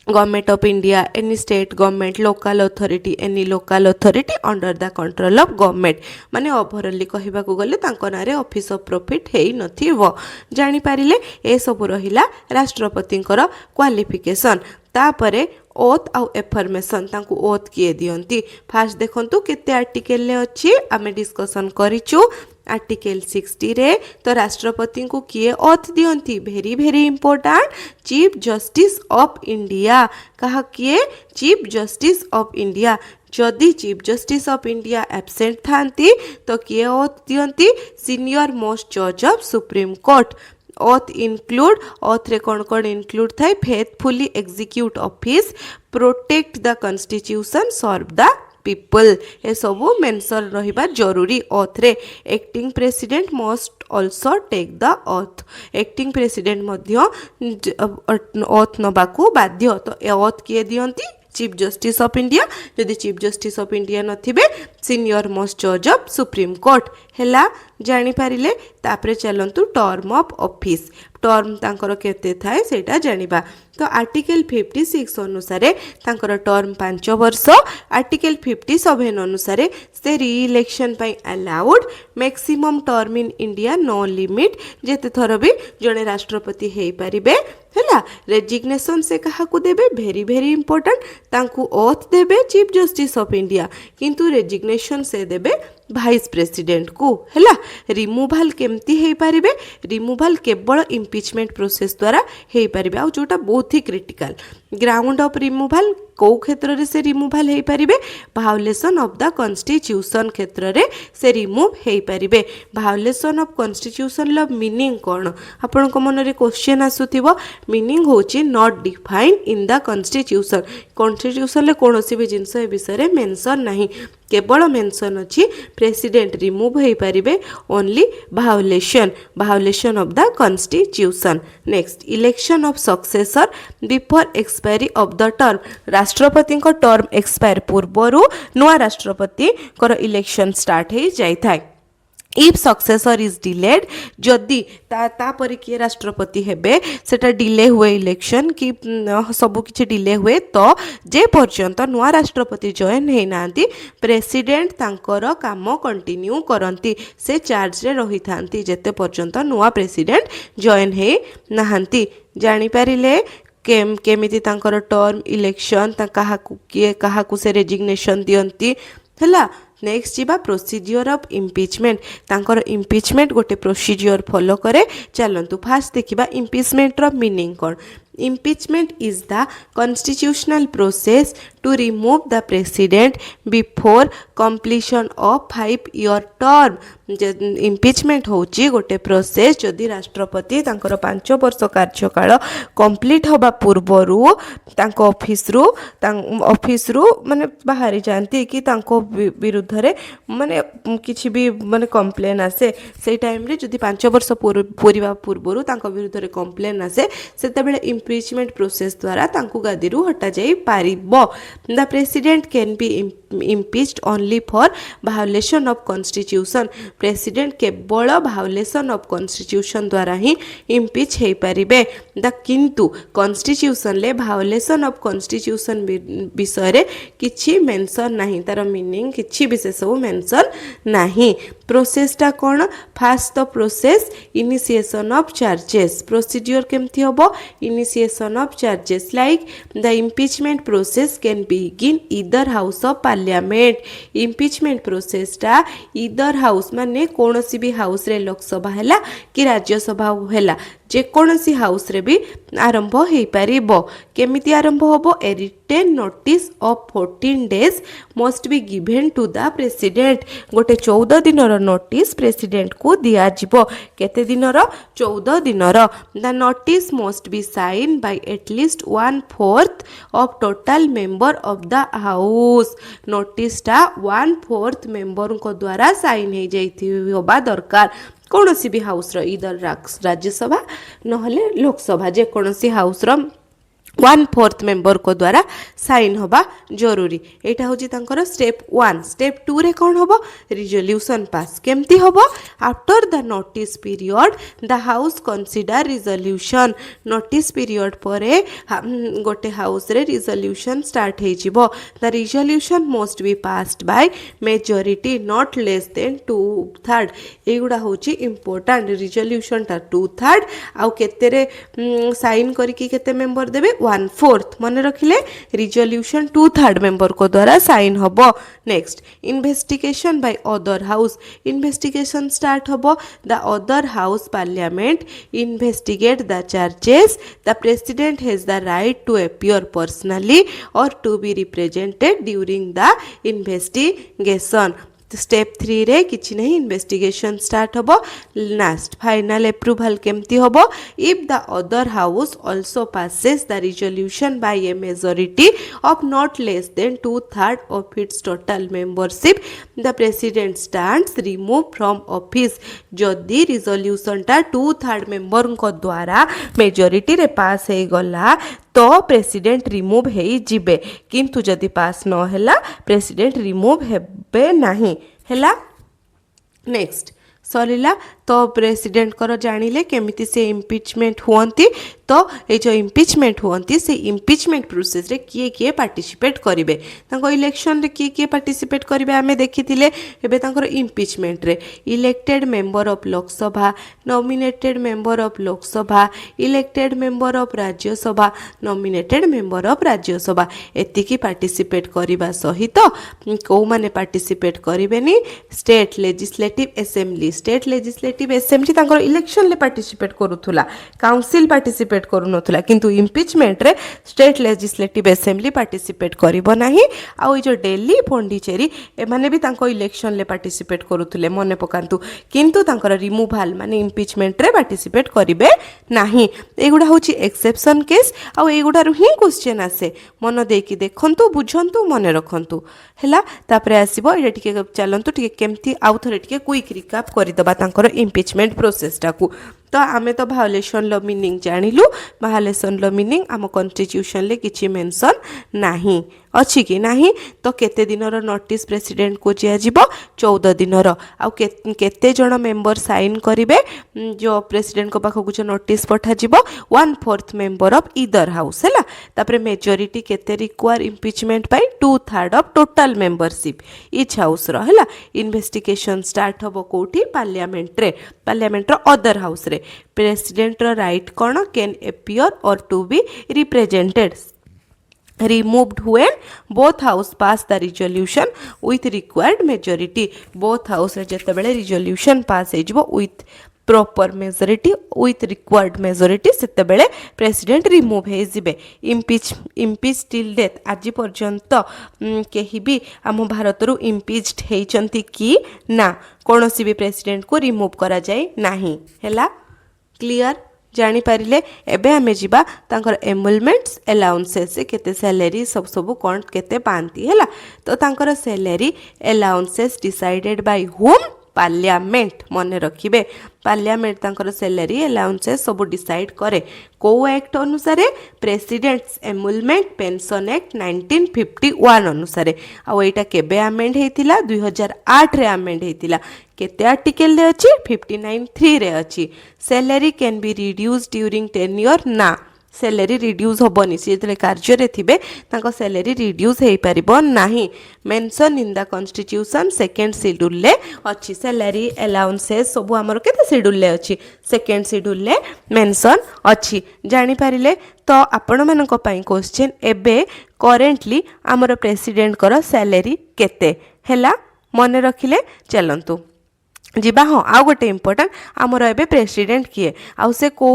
government of India any state government local authority any local authority under the control of government माने ओवरऑली कहबा को गले तांको नारे ऑफिस ऑफ प्रॉफिट हेई नथिबो जानि पारिले ए सब रहिला राष्ट्रपतिंकर क्वालिफिकेशन तापरे ओथ आउ एफर्मेशन तांकु ओथ किए दियंती फास्ट देखंतु केते आर्टिकल ले अछि आमे डिस्कशन करिचु आर्टिकल 60 रे तो राष्ट्रपति को किए ओथ दियंती very important Chief Justice of India कहा किए चीफ जस्टिस ऑफ इंडिया जदि Chief Justice of India absent थांती तो किए ओथ दियंती सीनियर मोस्ट जज of Supreme Court oath include oath रे कौन इनक्लूड थाए faithfully execute office protect the constitution serve the people ए सबू मेंशन रहिबा जरूरी ओथ रे acting president must also take the oath acting president मध्य ओथ नबाकू बाध्य तो ए ओथ किए दियंती चीफ जस्टिस ऑफ इंडिया यदि चीफ जस्टिस ऑफ इंडिया नथिबे सीनियर मोस्ट जज ऑफ सुप्रीम कोर्ट हैला जानि पारिले तापरे चलंतु टर्म ऑफ ऑफिस टर्म तांकर केते थाए सेटा जानिबा तो आर्टिकल 56 अनुसार तांकर टर्म 5 वर्ष आर्टिकल 57 अनुसार से री इलेक्शन पई allowed maximum term in India no limit जेते थर भी जने राष्ट्रपति हेई परिबे हैला रेजिग्नेशन से कहा को देबे वेरी इंपोर्टेंट तांकु ओथ देबे चीफ जस्टिस ऑफ इंडिया किंतु रेजिग्नेशन से देबे भाइस प्रेसिडेंट को हैला रिमूवल केमती हेई परिबे रिमूवल केवल इम्पीचमेंट प्रोसेस द्वारा हेई परिबे आ जोटा बहुत ही क्रिटिकल ग्राउंड ऑफ रिमूवल को क्षेत्र रे से रिमूवल हेई परिबे वायोलेशन ऑफ द कॉन्स्टिट्यूशन क्षेत्र रे से रिमूव हेई परिबे वायोलेशन ऑफ कॉन्स्टिट्यूशन ल मीनिंग कोन आपन को मन रे क्वेश्चन आसुथिबो मीनिंग होची not defined in the constitution ले कोनोसी भी जिंस ए विषय रे मेंशन नहीं केवल मेंशन अछि प्रेसिडेंट रिमूव हेई परिबे only violation of the constitution next election of successor before expiry of the term राष्ट्रपति को टर्म एक्सपायर पूर्वरु नुआ राष्ट्रपति को इलेक्शन स्टार्ट हे जाय थाय इफ सक्सेसर इज डिलेड जदि ता पर किए राष्ट्रपति हेबे सेटा डिले हुए इलेक्शन कि सब किछि डिले हुए तो जे पर्यंत नुआ राष्ट्रपति जॉइन हे नांती प्रेसिडेंट तांकर काम कंटिन्यू करंती से चार्ज रे रही थांती जेते पर्यंत नुआ प्रेसिडेंट जॉइन हे नाहंती जानि पारिले केमिति तांकर टर्म इलेक्शन ता काहाकू से रेजिग्नेशन दियंती हैला नेक्स्ट जीवा प्रोसीजर ऑफ इम्पीचमेंट तांकर इम्पीचमेंट गोटे प्रोसीजर फॉलो करे चलंतु फास्ट देखिबा इम्पीचमेंट रो मीनिंग कोन Impeachment is the constitutional process to remove the president before completion of 5-year term. Impeachment होची गोटे प्रोसेस जदि राष्ट्रपति तांकर 5 वर्ष कार्यकाल कंप्लीट होबा पूर्वरु तांको ऑफिस रु माने बाहरी जानती कि तांको विरुद्ध रे माने किछि भी माने कंप्लेन आसे से टाइम रे जदि 5 वर्ष पूरीबा पूर्वरु तांको विरुद्ध रे कंप्लेन आसे सेते बेले इम्पीचमेंट प्रोसेस द्वारा तांको गादीरु हटा जाई पारिबो the president can be impeached only for violation of constitution president केवल violation of constitution द्वारा ही impeach हे परिबे द किंतु constitution ले violation of constitution विषय रे किछि मेंशन नाही तार मीनिंग किछि विशेष सब मेंशन नाही प्रोसेस ता कोन first the process initiation of charges procedure केमथि होबो initiation of charges like the impeachment process can begin either house of parliament. impeachment process टा either house माने कौनसी भी हाउस रे लोकसभा हैला कि राज्यसभा हैला जेकोसी हाउस रे भी आरंभ हो पारिबो केमिति आरंभ होबो a written notice of 14 days must be given to the president गोटे 14 दिनर नोटिस प्रेसिडेंट को दिया जिवो केते दिनर 14 दिनर the notice must be sign by at least 1/4 of total member of the house notice टा 1/4 मेंबर को द्वारा साइन हो जाइथि होबा दरकार कौनसी भी हाउस इधर राज्यसभा नहले लोकसभा जे कौनसी हाउस 1/4 मेंबर को द्वारा साइन होबा जरूरी एटा होची तांकर स्टेप 1 स्टेप 2 रे कोन होबो रिजोल्यूशन पास केमती होबो after the notice period the house consider resolution notice period परे गोटे हाउस रे रिजोल्यूशन स्टार्ट हे जिवो the resolution must be passed by majority not less than 2/3 एगुडा होची इंपोर्टेंट रिजोल्यूशन ता 2/3 आउ केते रे साइन करिकि केते मेंबर देबे 1/4 मन रखिले रिजोल्यूशन 2/3 मेंबर को द्वारा साइन होबो next investigation by other house investigation start होबो the other house parliament investigate the charges the president has the right to appear personally or to be represented during the investigation step 3 रे किछि नहीं investigation start होबो last final approval केमती होबो if the other house also passes the resolution by a majority of not less than 2/3 of its total membership the president stands remove from office जदि resolution टा 2/3 member को द्वारा majority रे पास हे गला तो president remove हे जिबे किंतु जदि पास न हैला प्रेसिडेंट रिमूव हेबे नाही हैला नेक्स्ट सरीला तो प्रेसिडेंट कर जानिले केमिति से इम्पिचमेंट हुअंती तो ये जो इम्पिचमेंट हुअंती से इम्पिचमेंट प्रोसेस रे किए किए पार्टिसिपेट करिवे तांको इलेक्शन रे किए किए पार्टिसिपेट करिवे आमे देखिथिले एबे तांकर इम्पिचमेंट रे elected member of Lok Sabha nominated member of Lok Sabha elected member of Rajya Sabha nominated member of Rajya Sabha एतिकी पार्टिसिपेट करिबा सहित को माने पार्टिसिपेट करिवेनी स्टेट लेजिस्लेटिव असेंबली तांकर इलेक्शन ले पार्टिसिपेट करूथुला काउंसिल पार्टिसिपेट करूनथुला किंतु इम्पिचमेंट रे स्टेट लेजिस्लेटिव असेंबली पार्टिसिपेट करिवो नाही आ जो दिल्ली पॉंडिचेरी ए माने भी तांको इलेक्शन ले पार्टिसिपेट करूथुले मने पकांतु किंतु तांकर रिमूवल माने इम्पिचमेंट रे पार्टिसिपेट करिवे नाही एगुडा होची एक्सेप्शन केस आ एगुडा रु ही क्वेश्चन आसे मन देकी देखंतु बुझंतु मने रखंतु हैला तापरे आसीबो एटा टिके चलंतु टिके केमथि आउ थरे टिके क्विक रिकैप करिदबा तांकर इम्पिचमेंट प्रोसेस टाकू तो आमे तो भायोलेशन लो मीनिंग जानिलु भायोलेशन लो मीनिंग आम कॉन्स्टिट्यूशन ले किछि मेंशन नाही अछि कि नाही तो केते दिनर नोटिस प्रेसिडेंट को जिया जिवो 14 दिनर आ केते जण मेंबर साइन करिवे जो प्रेसिडेंट को पाखो कुछ नोटिस पठा जिवो 1/4 मेंबर ऑफ ईदर हाउस हैला तापरे मेजॉरिटी केते रिक्वायर इम्पिचमेंट पाई 2/3 of total membership each house रो हैला इन्वेस्टिगेशन स्टार्ट होबो कोठी पार्लियामेंट रो अदर हाउस रे प्रेसिडेंट रो राइट कोन can appear or to be represented removed when both house pass the resolution with required majority both house रे जते बेले resolution pass हे जबो with proper majority with required majority सेते बेले प्रेसिडेंट रिमूव हे जिबे impeach till death आज पर्यंत केही भी हम भारत रु impeached हेचंती कि ना कोनोसी भी प्रेसिडेंट को रिमूव करा जाय नाही हैला क्लियर जानी पारिले एबे हमें जिबा तांकर एमुलमेंट्स अलाउंसेस से केते सैलरी सब कोन केते पांती हैला तो तांकर salary allowances decided by home parliament मन रखिबे पार्लियामेंट तांकर सैलरी अलाउंसेस सब डिसाइड करे को एक्ट अनुसार प्रेसिडेंट्स एमुलमेंट पेंशन एक्ट 1951 अनुसार आ एटा केबे अमेंड हेतिला 2008 रे अमेंड हेतिला केते आर्टिकल रे अछि 59(3) रे अछि salary can be reduce during tenure ना सैलरी रिड्यूस हेनी सी जो कार्य थे सैलरी रिड्यूस हो पार ना mention in the constitution second schedule अच्छी सैलरी अलाउंसेस सब आमर के शेड्यूल अच्छी सेकेंड शेड्यूल मेंशन अच्छी जानीपारे तो आपण मानक क्वेश्चन एबे करेंटली आमर प्रेसिडेंट कर सैलरी केते हैला मन रखिले चलंतु जीवा हाँ आउ गोटे इम्पोर्टाट आमर एबे प्रेसिडेंट किए आउ से को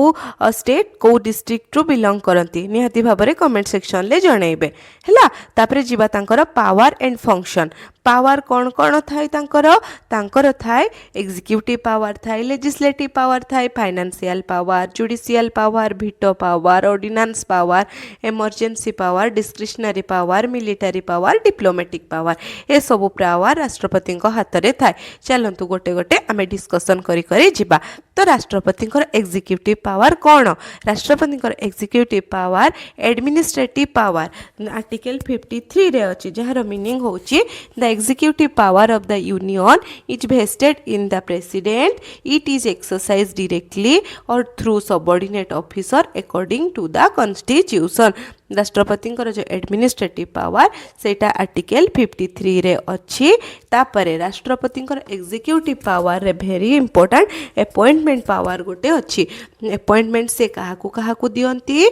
स्टेट को डिस्ट्रिक्ट रु बिलोंग करती निहाती भाव में कमेंट सेक्शन ले जनइबे हैला तापरे जीवा तांकर पावर एंड फंक्शन पावर कौन कौन थाए तांकर थाए एग्जीक्यूटिव पावर थाए लेजिस्लेटिव पावर थाए financial power judicial power veto power ordinance power emergency power discretionary power military power diplomatic power ए सब पावर राष्ट्रपति हाथ में थाए चलतु गोटे गोटे आम डिस्कसन करी जिबा तो राष्ट्रपति एग्जीक्यूटिव पावर कौन राष्ट्रपति executive power administrative power article 53 रे अच्छी जार मीनिंग होची the executive power of the union is vested in the president. It is exercised directly or through subordinate officer according to the constitution. राष्ट्रपति जो administrative power सेटा article 53 रे अच्छी तापरे राष्ट्रपति एग्जीक्यूटिव पावर रे भेरी इंपोर्टेंट अपॉइंटमेंट पावर गोटे अच्छी अपॉइंटमेंट से काहाकू दियंती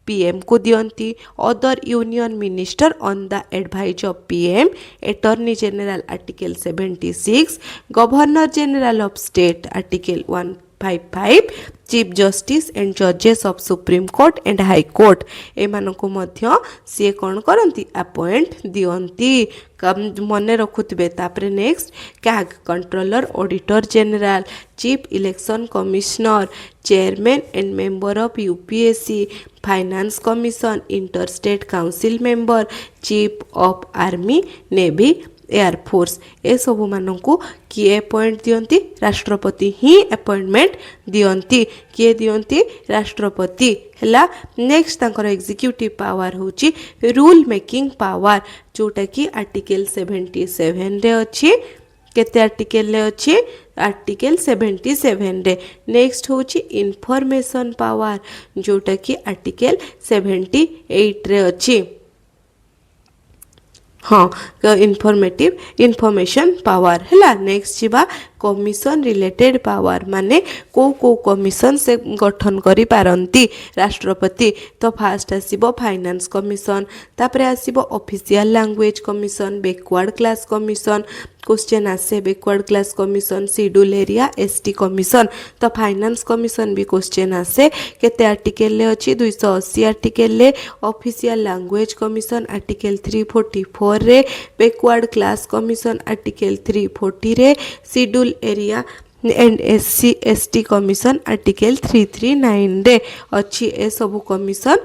पीएम को दियंती other union minister on the advice of PM attorney general article 76 governor general of state article 155 chief justice and जजेस of Supreme Court and high court एमानकु मध्य सी कौन करती अपॉइंट दियंती मन रखुवे तापरे next CAG controller auditor general chief election commissioner chairman and member of UPSC finance commission interstate council member chief of army navy air force ए सब मानू किए अपॉइंट दियंती राष्ट्रपति ही अपॉइंटमेंट दियंती किए दियंती राष्ट्रपति हैला नेक्स्ट तांकर एग्जीक्यूटिव पावर होची रूल मेकिंग पावर जोटा कि आर्टिकल 77 रे अच्छी केते आर्टिकल रे अच्छी आर्टिकल 77 रे नेक्स्ट होची इनफॉरमेशन पावर जोटा कि आर्टिकल 78 रे अच्छी हाँ इनफॉर्मेशन पावर हैला नेक्स्ट जीवा कमिशन रिलेटेड पावर माने को कमिशन से गठन करी पारंती राष्ट्रपति तो फास्ट आसीबो फाइनेंस कमिशन तापरे आसीबो official language commission backward class commission question आसे backward class commission schedule area ST commission तो फाइनेंस कमिशन भी क्वेश्चन आसे केते आर्टिकल ले अछि 280 आर्टिकल ले ऑफिशियल लैंग्वेज कमिशन आर्टिकल 344 रे बैकवर्ड क्लास कमिशन आर्टिकल 340 रे schedule area and SC ST commission article 339 रे अच्छी ए सब कमिशन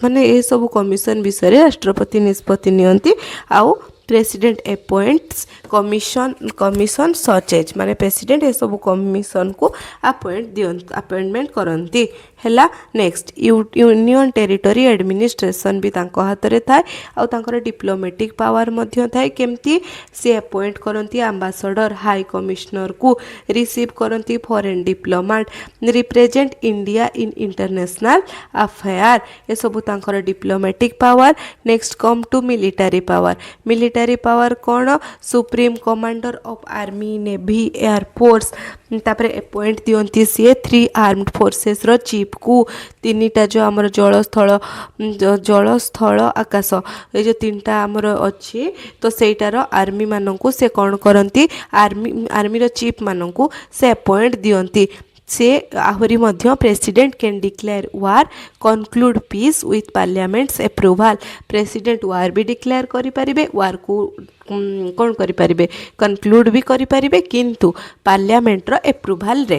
माने ए सब कमिशन विषय राष्ट्रपति निष्पत्ति नियंती आउ प्रेसिडेंट अपॉइंट्स कमिशन सचेज माने प्रेसिडेंट ए सब कमिशन को अपॉइंटमेंट करती हैला नेक्स्ट यूनियन टेरिटरी एडमिनिस्ट्रेशन भी तांको हाथ रे थाए आ तांकर डिप्लोमेटिक पावर मध्य थाए केमती से अपॉइंट करती एम्बेसडर हाई कमिश्नर को रिसीव करती foreign diplomat represent India in international affair ए सब तांकर diplomatic power next come to military power कौन supreme commander of army navy air force तापरे अपॉइंट दियंती सी 3 आर्म्ड फोर्सेस रो चीफ को तीनटा जो आमर जल स्थल आकाश ये जो तीनटा आमर अच्छी तो सेटार आर्मी मानू से कौन करती आर्मी रो चीफ मानू से अपॉइंट दियंती से आहरी मध्य president can declare war conclude peace with parliament's approval president war भी डिक्लेयर करि परिबे वार को कौन करि परिबे कनक्लूड भी करि परिबे किंतु पार्लियामेंट रो अप्रूवाल रे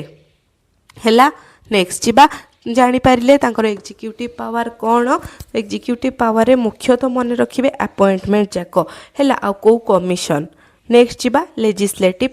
हैला नेक्स्ट जीवा जानीपारे तांकर एग्जीक्यूटिव पावर कौन एग्जीक्यूटिव पावर रे मुख्यतः मन रखिबे अपॉइंटमेंट जाक हैला आ को कमिशन नेक्स्ट जीवा लेजिस्लेटिव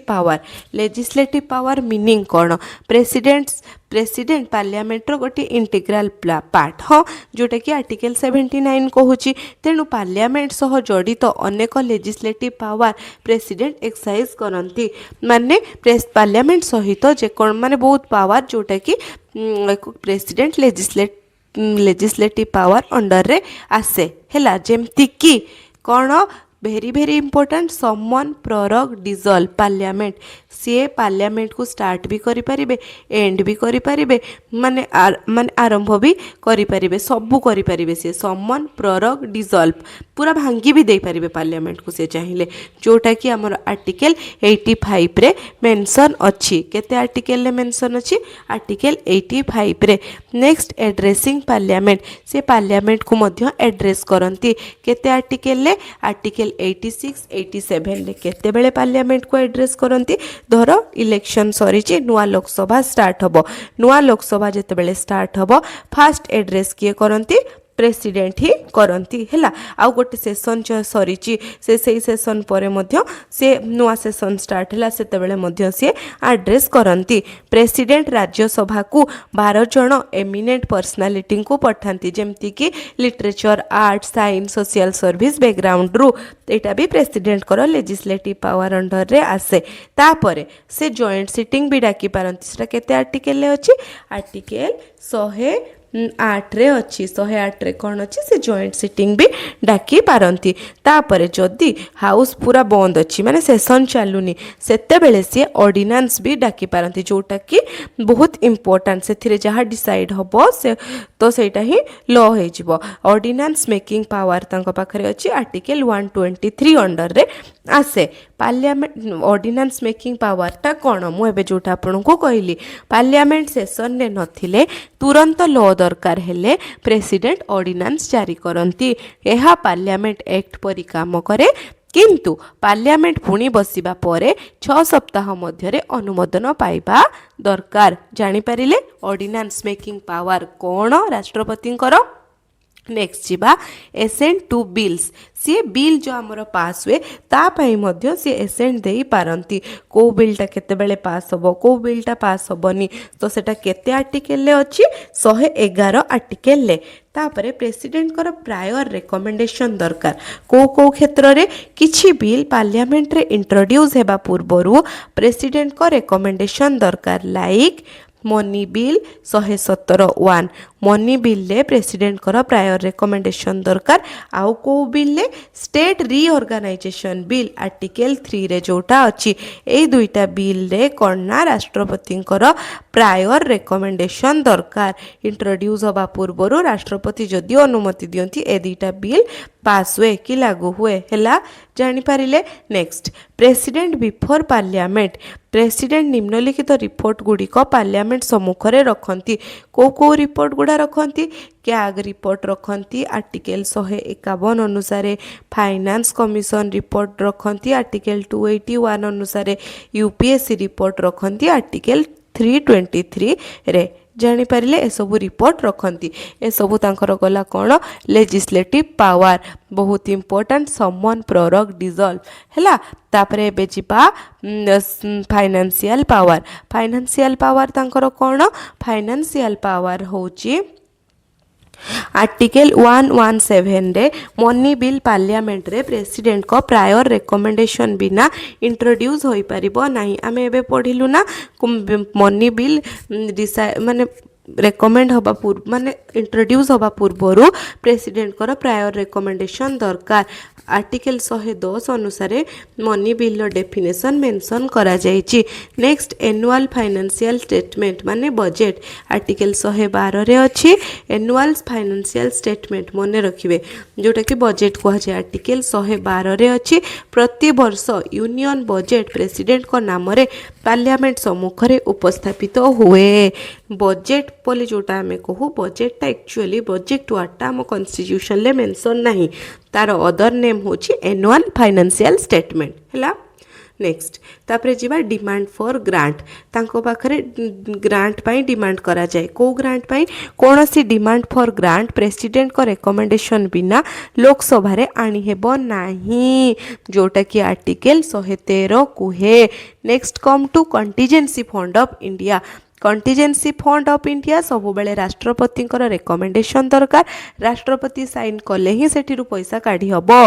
पावर मीनिंग कौन प्रेसिडेंट पार्लियामेंट रो गोटे इंटीग्राल पार्ट हाँ जोटा कि आर्टिकल 79 कहूँ तेणु पार्लियामेंट सह जड़ित अनेक लेजिस्लेटिव पावर प्रेसिडेंट एक्सरसाइज करती माने पार्लियामेंट सहित जे कौन माने बहुत पावर जोटा कि president legislate legislative power under रे आसे हैला जेमती कि कौन भेरी भेरी इंपोर्टेंट समन प्रॉरग डिसॉल्व पार्लियामेंट सी पार्लियामेंट को स्टार्ट भी करि परिबे एंड भी करि परिबे माने आरंभ भी करि परिबे सबु करि परिबे सी समन प्रॉरग डिसॉल्व पूरा भांगी भी दे परिबे पार्लियामेंट को से चाहिए जोटा कि हमर आर्टिकल 85 रे मेंशन अछि केते आर्टिकल ले मेंशन अछि आर्टिकल 85 रे नेक्स्ट एड्रेसिंग पार्लियामेंट से पार्लियामेंट को मध्य एड्रेस करंती केते आर्टिकल ले आर्टिकल 86 87 ले केते बेले पार्लियामेंट को एड्रेस करंती धर इलेक्शन सरीची नुआ लोकसभा स्टार्ट हबो नुआ लोकसभा जेते बेले स्टार्ट हबो फास्ट एड्रेस किए करंती प्रेसिडेंट ही करंती हैला आउ गोटे सेशन सरीची से सेशन परे मध्य से नुआ सेशन स्टार्ट हैला सेते बेले मध्य से एड्रेस करंती प्रेसिडेंट राज्यसभा को 12 जन एमिनेंट पर्सनालिटी को पठांती जेमती कि literature art science social service background रु एटा भी प्रेसिडेंट कर लेजिस्लेटिव पावर अंडर रे आसे तापरे से जॉइंट सिटिंग भी डाकी पारंती सेटा केते आर्टिकल ले अछि आर्टिकल 108 रे अच्छी 108 रे कौन अच्छी से जॉइंट सिटिंग भी डाकी पारंती तापरे जदि हाउस पूरा बंद अच्छी माने सेशन चलुनी सेते बेले सी ऑर्डिनेंस भी डाकी पारंती जोटा कि बहुत इंपोर्टेंट से जहाँ डिसाइड हबो से तो सेटा ही लॉ हे जिवो ऑर्डिनेंस मेकिंग पावर तांको पाखरे अच्छी आर्टिकल 123 अंडर रे आसे पार्लियामेंट ऑर्डिनेंस मेकिंग पावर टा कौन मु एबे जोटा आपन को कहली पार्लियामेंट सेशन रे नथिले तुरंत लॉ दरकार हेले प्रेसिडेंट ऑर्डिनेंस जारी करंती एहा पार्लियामेंट एक्ट परि काम करे किंतु पार्लियामेंट पुणी बसिबा परे 6 सप्ताह मध्यरे अनुमोदन पाइबा दरकार जानि परिले ऑर्डिनेंस मेकिंग पावर कौन राष्ट्रपतिंकर नेक्स्ट जीवा एसेंट टू बिल्स सी बिल जो आमर पास हुए तापाई मध्य सी एसेंट दे पारंती को बिलटा केते बेले पास हबो को बिलटा पास हबनी तो सेटा केते आर्टिकल ले अछि 111 आर्टिकल ले तापरे प्रेसिडेंट कर प्रायर रिकमेंडेशन दरकार को क्षेत्र रे किछि बिल पार्लियामेंट रे इंट्रोड्यूस हेबा पूर्वरु प्रेसिडेंट को रिकमेंडेशन दरकार like money bill 117(1) money bill ले प्रेसिडेंट कर प्रायर रिकमेंडेशन दरकार आउ को बिल ले स्टेट रीऑर्गेनाइजेशन बिल आर्टिकल 3 रे जोटा अछि ए दुईटा बिल रे करना राष्ट्रपति कर प्रायर रिकमेंडेशन दरकार इंट्रोड्यूस होबा पूर्वरु राष्ट्रपति जदि अनुमति दियंती ए दुईटा बिल पास हुए कि लागू हुए हैला जानि पारिले next president before parliament president निम्नलिखित रिपोर्ट गुड़ी को पार्लियामेंट सम्मुख रे रखंती को रिपोर्ट गुड़ा रखंती कैग रिपोर्ट रखंती आर्टिकल 151 अनुसार फाइनेंस कमिशन रिपोर्ट रखंती आर्टिकल 281 अनुसार यूपीएससी रिपोर्ट रखंती आर्टिकल 323 रे जानि पारिले ए सब रिपोर्ट रखंती ए सब तांकर गला कोन लेजिस्लेटिव पावर बहुत इंपोर्टेंट समन प्रॉरग डिसॉल्व हैला तापरे बेजिपा फाइनेंशियल पावर तांकर कोन फाइनेंशियल पावर होची आर्टिकल 117 रे मनी बिल पार्लियामेंट रे प्रेसिडेंट को प्रायर रिकमेंडेशन बिना इंट्रोड्यूस होई परिबो नाही आमे एबे पढिलु ना मनी बिल माने रेकमेंड हबा पूर्व माने इंट्रोड्यूस हबा पूर्वरु प्रेसिडेंट कर प्रायर रिकमेंडेशन दरकार आर्टिकल 110 अनुसार मनी बिल रो डेफिनेशन मेंशन करा जायछि नेक्स्ट एनुअल फाइनेंशियल स्टेटमेंट माने बजेट आर्टिकल 112 रे अछि एनुअल फाइनेंशियल स्टेटमेंट मने रखिबे जोटा कि बजेट को है आर्टिकल 112 रे अछि प्रति वर्ष यूनियन बजेट प्रेसिडेंट को नाम रे पार्लियामेंट सम्मुख रे उपस्थापित हुए बजेट बोली जोटा आमे कहू बजेट एक्चुअली बजेट वाटा आम कॉन्स्टिट्यूशन ले मेंशन नहीं तार अदर नेम होची एनुअल फाइनेंशियल स्टेटमेंट हैला नेक्स्ट तापरे जीवा डिमांड फॉर ग्रांट तांको पाखरे ग्रांट पाई डिमांड करा जाए को ग्रांट पाई कोनोसी डिमांड फॉर ग्रांट प्रेसिडेंट को रिकमेंडेशन बिना लोकसभा रे आनी हेबो नाही जोटा कि आर्टिकल 113 कुहे next come to contingency fund of India contingency fund of India सब बेले राष्ट्रपति रिकमेंडेशन दरकार राष्ट्रपति साइन कले ही सेठी पैसा काढ़ी हबो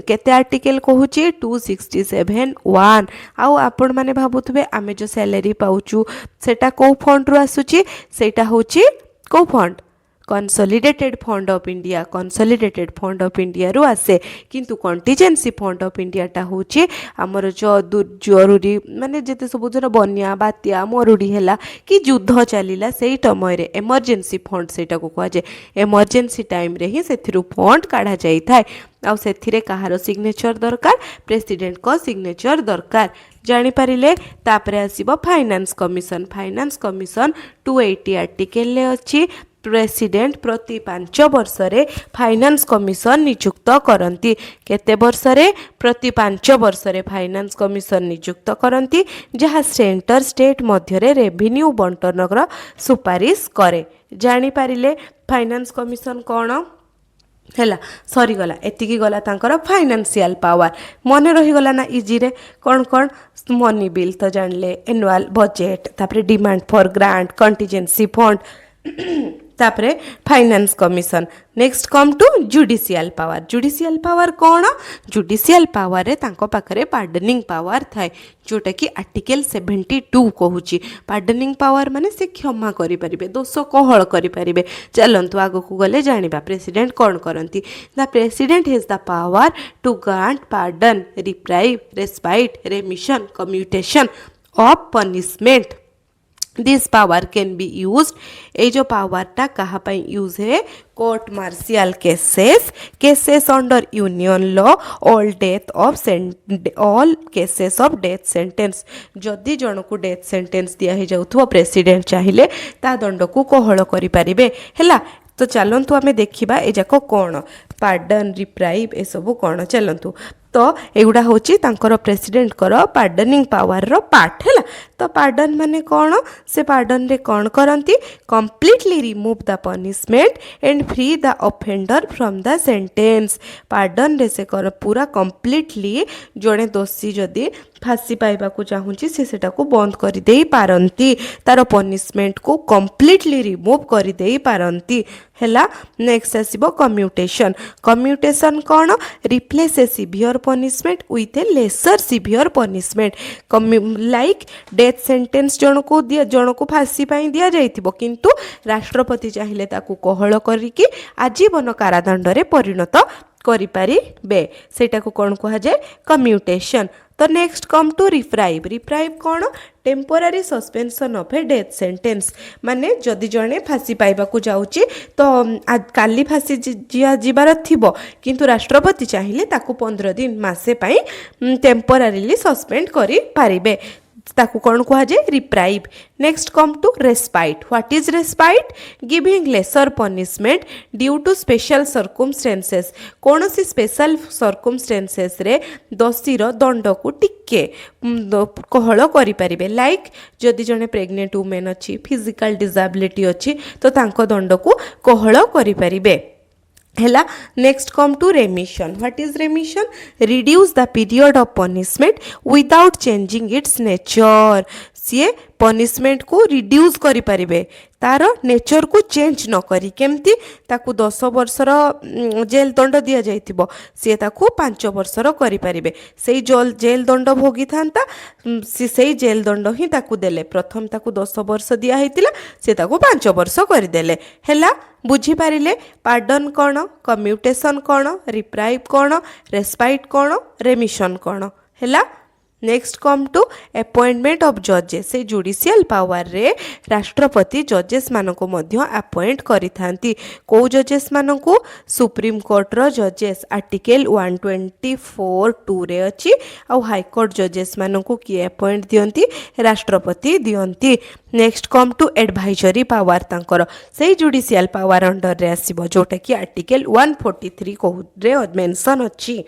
केते आर्टिकल कहूची 267(1) आउ आपण माने भाबुथबे आमे जो सैलरी पाउचू सेटा को फंड रु आसुची सेटा होची को fund consolidated fund of India consolidated fund of India रु आसे किंतु कंटीजेंसी फंड ऑफ इंडिया टा होचे हमर जो जरूरी माने जेते सब जरा बन्या बात्या मरुड़ी हैला कि युद्ध चलिला सेही समय रे इमरजेंसी फंड सेटा को कहा जाय इमरजेंसी टाइम रे ही सेथिरु फंड काढा जाई थाए आउ सेथिरे कहारो सिग्नेचर दरकार प्रेसिडेंट को सिग्नेचर दरकार जानि पारिले तापरे आसीबो फाइनेंस कमिशन 280 आर्टिकल ले अछि प्रेसिडेंट प्रति 5 वर्ष रे फाइनेंस कमिशन नियुक्त करंती केते वर्ष रे प्रति 5 वर्ष रे फाइनेंस कमिशन नियुक्त करंती जहा सेंटर स्टेट मध्य रे रेवेन्यू बंटनर सुपारिश करे जानि पारिले फाइनेंस कमिशन कोन हैला सरी गला एतिकी गला तांकर फाइनेंशियल पावर मन रही गला ना इजी रे कौन कौन मनी बिल तो जानले एनुअल बजेट तापरे demand for grant contingency fund तापरे finance commission next come to judicial power कौन जुडिशियल पावर रे तांको पाखरे पार्डनिंग पावर थाए जोटा कि आर्टिकल 72 कहूची पार्डनिंग पावर माने से क्षमा करि परिबे दोष कोहळ करि परिबे चलंतु आगो को गले जानिबा प्रेसिडेंट कोन करंती the president has the power to grant pardon reprieve respite remission commutation of punishment this power can be used ए जो पावर टा कहा पाई यूज है court martial cases under union law all cases of death sentence जदि जन को death sentence दिया ही जाउथो प्रेसिडेंट चाहिए ता दंड को कोहळ करि परिबे हैला तो चलंतु आमे देखिबा ए जाको कोन पार्डन रिप्राइव ए सब कोन चलंतु तो एगुड़ा होची तांकर प्रेसिडेंट करो पार्डनिंग पावर रो पार्ट हैला तो पार्डन माने कौन से पार्डन रे कौन करंती completely remove the punishment and free the offender from the sentence pardon रे से कर पूरा कंप्लीटली जड़े दोषी जदि फांसी पाइबा को चाहूँगी सेटा को बंद कर दे पारंती तार पनिशमेंट को कंप्लीटली रिमूव कर दे पारंती हैला नेक्स्ट आसीबो कम्यूटेशन कौन replace A severe punishment with A laser severe punishment like death sentence जन को फांसी पाई दिया जाइथिबो किंतु राष्ट्रपति चाहिए ताकू कोहळ करिकी आजीवन कारादंड रे परिणत करि पारिबे सेटा को कोन कहा जाय कम्यूटेशन तो नेक्स्ट कम टू रिप्राइव कौन temporary suspension of A death sentence माने जदि जणे फांसी पाइबा को जाउची तो काली फांसी जीवार थिबो किंतु राष्ट्रपति चाहिए ताकू 15 दिन मासे पाई टेम्पोरारीली सस्पेंड करि पारिबे ताकू कौन कहा जाए reprieve next come to respite what is respite giving lesser punishment due to special circumstances कौन सी स्पेशल सर्कमस्टेंसेस रे दोषीर दंड को टिके कोहळ करि परिबे लाइक जदि जने प्रेग्नेंट वुमेन अछि फिजिकल डिसेबिलिटी अछि तो तांको दंड को कोहळ करि परिबे हैला next come to remission what is remission reduce the period of punishment without changing its nature सी पनिशमेंट को रिड्यूस करि परिबे तार नेचर को चेंज न करी केमती ताकू 10 वर्षर जेल दंड दिया जाइथिबो सी ताकू 5 वर्षर करि परिबे सेई जेल दंड भोगी थांता सेई जेल दंड ही ताकू देले प्रथम ताकू 10 वर्ष दिया हैतिला से ताकू 5 वर्ष करि देले हैला बुझी पारिले पार्डन कौन कम्यूटेशन कौन रिप्राइव कौन रेस्पाइट कौन रेमिशन कौन हैला next come to appointment of जजेस से जुडिशियल पावर रे राष्ट्रपति जजेस मानको मध्य अपॉइंट करिथांती को जजेस मानको सुप्रीम कोर्ट रो जजेस आर्टिकल 124(2) रे अछि आ हाई कोर्ट जजेस मानको की अपॉइंट दियंती राष्ट्रपति दियंती next come to advisory power तांकर से जुडिशियल पावर अंडर रे आसीबो जोटा कि आर्टिकल 143 को रे मेंशन अछि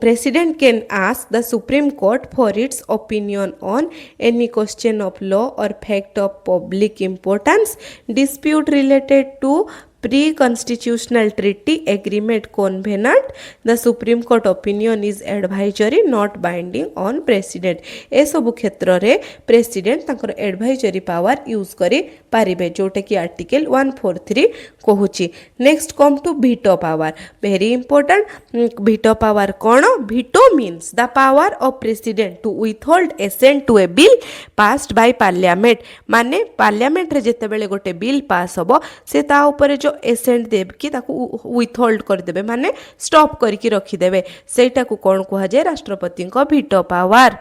President can ask the Supreme Court for its opinion on any question of law or fact of public importance, dispute related to pre constitutional treaty agreement covenant the Supreme Court opinion is advisory not binding on president ए सब क्षेत्र रे president तांकर advisory power use करि पारिबे जोटा कि article 143 कहूची। Next come to veto power very important veto power कौन veto means the power of president to withhold assent to a bill passed by parliament माने पार्लियामेंट रे जेते बेले गोटे बिल पास होबो से ता ऊपर जो एसेंट देब कि ताकू विथहोल्ड कर देबे माने स्टॉप करके रखी देबे सेटा को कोन कहा जाय राष्ट्रपति को वीटो पावर।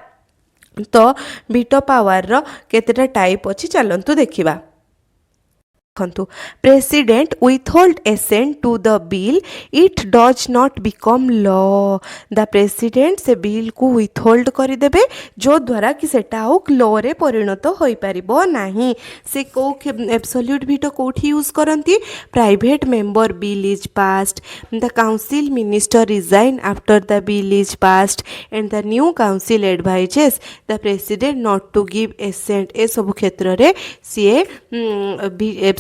तो वीटो पावर रो केतेटा टाइप अछि चलंतु देखिबा। देखु president withhold assent to the bill it does not become law the president से बिल को विथहोल्ड करदेबे जो द्वारा कि सेटा आउ लॉ रे परिणत होई परिबो नाही। से को एब्सोल्यूट वीटो कोठी यूज करंती private member bill is passed the council minister resign after the bill is passed and the new council advises the president not to give assent ए सब क्षेत्र रे सीए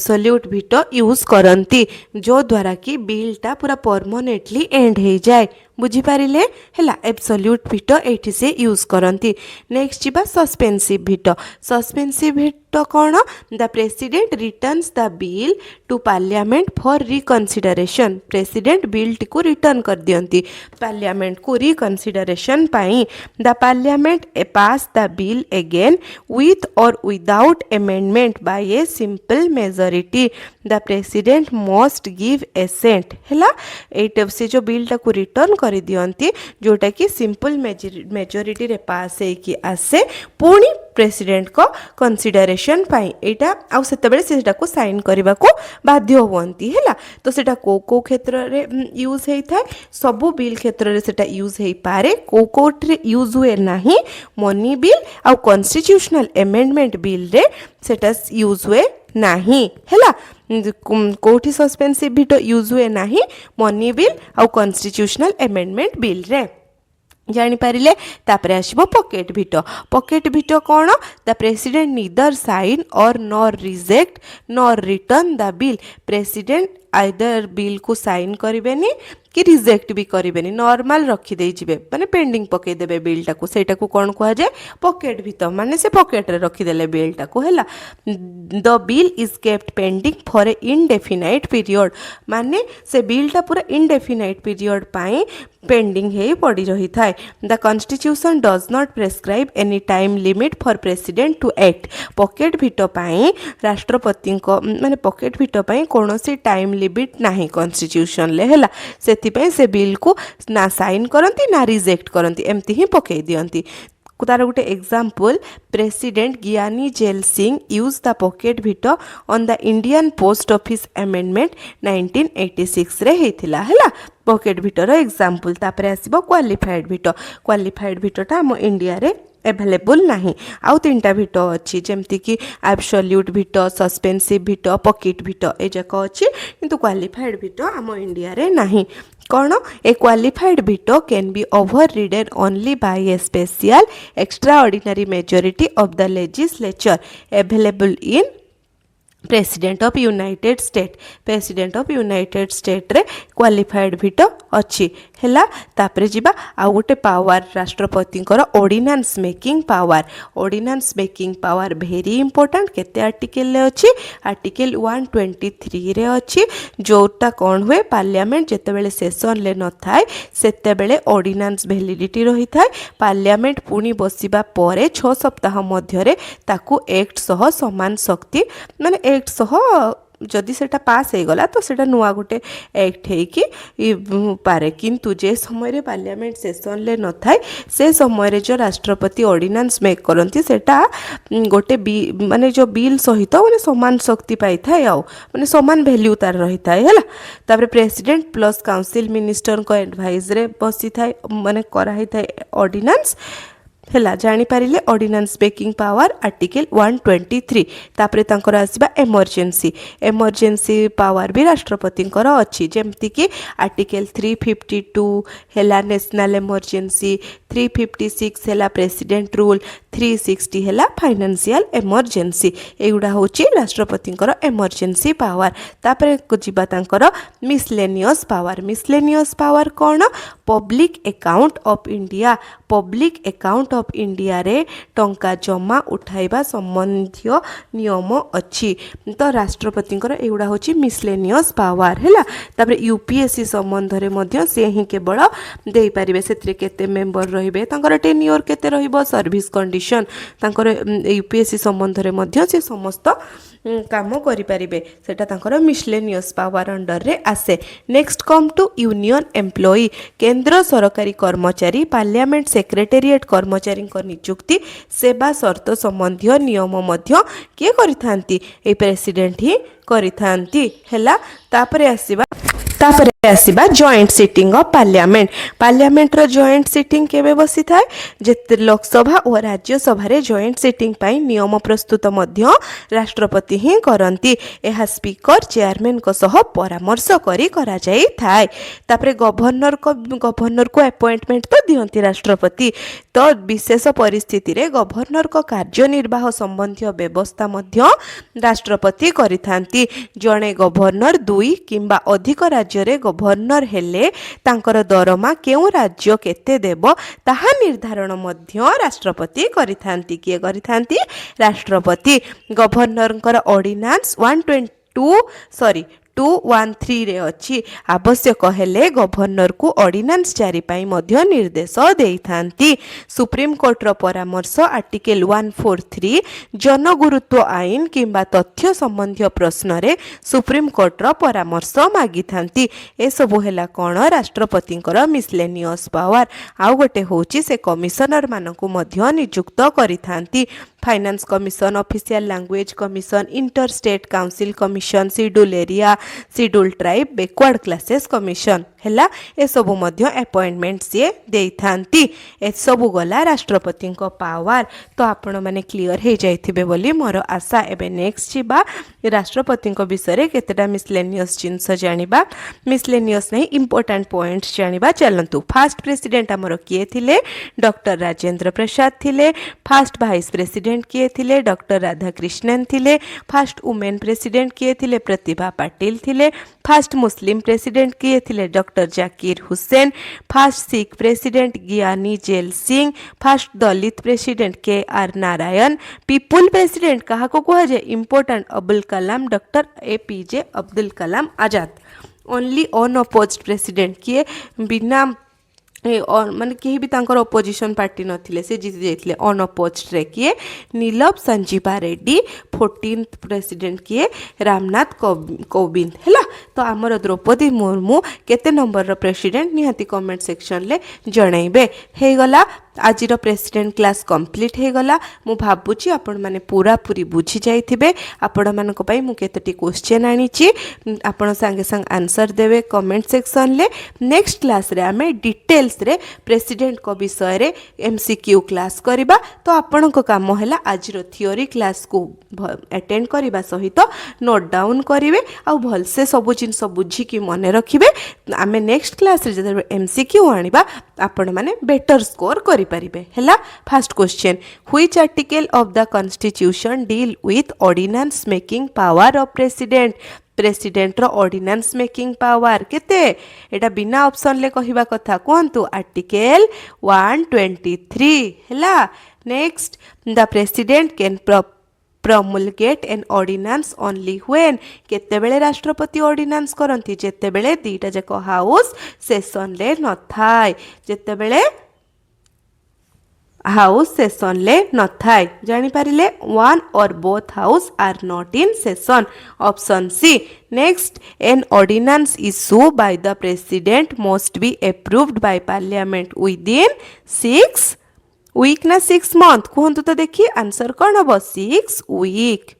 एब्सोल्यूट वीटो यूज करंती जो द्वारा कि बिलटा पूरा परमानेंटली एंड हो जाए बुझीपारे है एब्सोल्यूट वीटो एठी से यूज करंती। नेक्स्ट जीवा सस्पेंसिव वीटो सस्पेंसिव वीटो कौन the president returns the bill to parliament for reconsideration president bill टी को रिटर्न कर दियंती पार्लियामेंट को रिकनसिडरेशन पाई the parliament pass the bill again with or without amendment by a simple majority the president must give assent है एट से जो बिलटा को रिटर्न कर दियंती जोटा कि सिंपल मेजॉरिटी रे पास होइकी आसे पुणी प्रेसिडेंट को कंसीडरेशन पाई एटा आउ सेतेबेले सेटा को साइन करबा को बाध्य होवंती हैला। तो सेटा को क्षेत्र रे यूज हेई थाए सबु बिल क्षेत्र रे सेटा यूज हेई पारे को कोर्ट रे यूज हुए नाही मनी बिल आउ कॉन्स्टिट्यूशनल अमेंडमेंट बिल रे सेटा यूज हुए नाही हैला। कोठी सस्पेंसिव वीटो यूज हुए नाही मनी बिल आउ कॉन्स्टिट्यूशनल अमेंडमेंट बिल रे जानी पारिले। तापरे आसीबो पॉकेट वीटो कौन द प्रेसिडेंट नीदर साइन और nor reject nor return the bill president either bill को साइन करेनि कि रिजेक्ट भी करेनि नॉर्मल रखिदे जिवे माने पेंडिंग पकई देबे बिलटा को सेटा को कोन कहा जाय पॉकेट वीटो माने से पॉकेट रे रखिदेले बिलटा को हैला। The bill is kept pending for a indefinite period माने से बिलटा पूरा इनडेफिनाइट पीरियड पाई पेंडिंग हे पड़ी रही थाए। The constitution does not prescribe any time limit for president to act pocket veto पाई राष्ट्रपति को माने पॉकेट वीटो पाई कोनोसी टाइम लिमिट नाही कॉन्स्टिट्यूशन ले हैला से बिल को ना साइन करती ना रिजेक्ट करती एमती ही पकई दियंती। तार गोटे example president Giani Zail Singh use the pocket veto on the Indian Post Office Amendment 1986 रे हेथिला हैला पॉकेट वीटो रो एग्जाम्पल। तापरे आसीबो क्वालिफाइड वीटोटा हम इंडिया रे एभेलेबल नाही आउ तीनटा वीटो अच्छी जमती कि absolute veto suspensive veto pocket veto ए जाक अच्छी किंतु क्वालिफाइड वीटो हम इंडिया रे नाही। कौन a qualified veto can be overridden only by a special extraordinary majority of the legislature available in president of United State रे क्वालिफाइड वीटो अच्छी हैला। तापरे जिबा आ गोटे पावर राष्ट्रपति ordinance making power very important केते आर्टिकल ले अच्छी आर्टिकल 123 रे अच्छी जोटा कौन हुए पार्लियामेंट जेतेबेले सेशन ले न थाए सेतेबेले ऑर्डिनेंस वैलिडिटी रही थाए पार्लियामेंट पुणी बसिबा परे 6 सप्ताह मध्य रे ताकू एक्ट सह समान शक्ति माने एक्ट सह जदि सेटा पास हो गला तो सेटा नुआ गोटे एक्ट है पारे किंतु जे समय पार्लियामेंट सेशन ले न थाए से समय जो राष्ट्रपति ऑर्डिनेंस मेक करती सेटा गोटे माने जो बिल सहित माने समान शक्ति पाई थाए आउ माने समान वैल्यू तार रही थाए हैला। तापर प्रेसिडेंट प्लस काउंसिल मिनिस्टर को एडवाइस रे बसी थाए माने करा ही थाए ऑर्डिनेंस ହେଲା ଜାଣିପାରିଲେ ऑर्डिनेंस मेकिंग पावर आर्टिकल 123 तापरे तांकर आसीबा एमरजेंसी पावर भी राष्ट्रपति अच्छी जेमती कि आर्टिकल 352 हैला नेशनल एमरजेंसी 356 हैला प्रेसिडेंट रूल 360 हैला फाइनेंशियल एमरजेंसी एगुड़ा होची राष्ट्रपति एमरजेंसी पावर तापरे जिबा तांकर मिसलेनियस पावर कौन पब्लिक अकाउंट ऑफ इंडिया रे टंका जमा उठाइबा संबंधी नियम अच्छी तो राष्ट्रपति एगुड़ा होची मिसलेनियस पावर हैला तापरे यूपीएससी संबंध रे मध्य से ही केवल दे पारिबे सेत्रे केते मेंबर रहिबे तांकर टेन्योर केते रहिबो सर्विस कंडीशन तांकर यूपीएससी संबंध रे मध्य से समस्त काम करि पारिबे सेटा तांकर मिसलेनियस पावर अंडर रे आसे next come to union employee केंद्र सरकारी कर्मचारी पार्लियामेंट सेक्रेटेरिएट कर्मचारी नियुक्ति सेवा शर्त संबंधी नियम मध्य किए करिथांती ए प्रेसिडेंट ही करिथांती हैला तापरे आसीबा जॉइंट सिटिंग ऑफ पार्लियामेंट रो जॉइंट सिटिंग केबे बसी थाए जेते लोकसभा और राज्यसभा रे जॉइंट सिटिंग पाई नियम प्रस्तुत मध्य राष्ट्रपति ही करंती एहा स्पीकर चेयरमैन को सह परामर्श करी करा जाई थाए तापरे गवर्नर को अपॉइंटमेंट तो दियंती राष्ट्रपति तो विशेष परिस्थिति रे गवर्नर को कार्यनिर्वाह संबंधी व्यवस्था मध्य राष्ट्रपति करिथांती जणे गवर्नर 2 किंबा अधिक राज्य रे गवर्नर हेले तांकर दरमा केउ राज्य केते देबो ताहा निर्धारण मध्य राष्ट्रपति करिथांती किए करिथांती राष्ट्रपति गवर्नरଙ୍କର ऑर्डिनेंस 213 रे अच्छी आवश्यक हेले गवर्नर को ऑर्डिनेंस जारी पाई मध्य निर्देश देइथांती सुप्रीम कोर्ट रो परामर्श आर्टिकल 143 जनगुरुत्व आईन किंबा तथ्य संबंधी प्रश्न रे सुप्रीम कोर्ट रो परामर्श मागिथांती ए सब हेला कोन राष्ट्रपतिଙ୍କର मिसलेनियस पावर आउ गोटे होची से कमिशनर मानकु मध्य नियुक्त करिथांती finance commission official language commission inter state council commission schedule area schedule tribe backward classes commission हैला ए सबु मध्य अपॉइंटमेंट से देइथांती ए सबु गला राष्ट्रपति को पावर तो आपण माने क्लियर हे जाइथिबे बोली मोर आशा एबे नेक्स्ट जिबा राष्ट्रपति को विषय रे केतेटा मिसलेनियस जिंस जानिबा मिसलेनियस नहीं इंपोर्टेंट पॉइंट्स जानिबा चलंतु फर्स्ट प्रेसिडेंट हमरो किए थिले डॉक्टर राजेंद्र प्रसाद थिले फर्स्ट वाइस प्रेसिडेंट किए थिले डॉक्टर राधाकृष्णन थिले फर्स्ट वुमेन प्रेसिडेंट किए थिले प्रतिभा पाटिल थिले फर्स्ट मुस्लिम प्रेसिडेंट किए थिले doctor Zakir Hussain first Sikh president Giani Zail Singh first Dalit president K R Narayan people president कहा को कहा जाए important Abdul Kalam doctor APJ Abdul Kalam Azad only unopposed president किए बिना और माने केही भी तांकर अपोजिशन पार्टी नथिले से जीति जाइथिले अनअपोज्ड रे किए नीलम संजीवा रेड्डी 14th प्रेसिडेंट किए रामनाथ कोविंद हैला तो आमर द्रौपदी मुर्मू केते नंबर रो प्रेसिडेंट निहाती कमेंट सेक्शन ले जणाइबे हे गला आज प्रेसिडेंट क्लास कंप्लीट हो गला मु भाबुची आपण माने पूरा पूरी बुझी जाइथिबे आपण मानक पई मु केतटी क्वेश्चन आनीची आपण संगे संग आंसर देवे कमेंट सेक्शन ले नेक्स्ट क्लास रे आमे डिटेल्स रे प्रेसिडेंट को विषय रे एमसीक्यू क्लास करबा तो आपण को काम हैला आज रो थ्योरी क्लास को अटेंड करबा सहित नोट डाउन करिवे आ भल से सब जिंस बुझी की मन रखिबे आमे नेक्स्ट क्लास रे जदर एमसीक्यू आनिबा आपण माने बेटर स्कोर करि परिबे हैला first question which article of the constitution deal with ordinance making power of president रो ऑर्डिनेंस मेकिंग पावर केते एटा बिना ऑप्शन ले कहिबा कथा कोंतु आर्टिकल 123 हैला next the president can promulgate an ordinance only when केते बेले राष्ट्रपति ऑर्डिनेंस करंती जेते बेले दीटा जको हाउस सेशन ले न थाय जेते बेले हाउस सेशन ले न थाय जानि पारिले वन और both house are not in session option C next an ordinance issue by the president must be approved by parliament within 6 week ना 6 मंथ कहतु तो देखिए आंसर कौन हम 6 वीक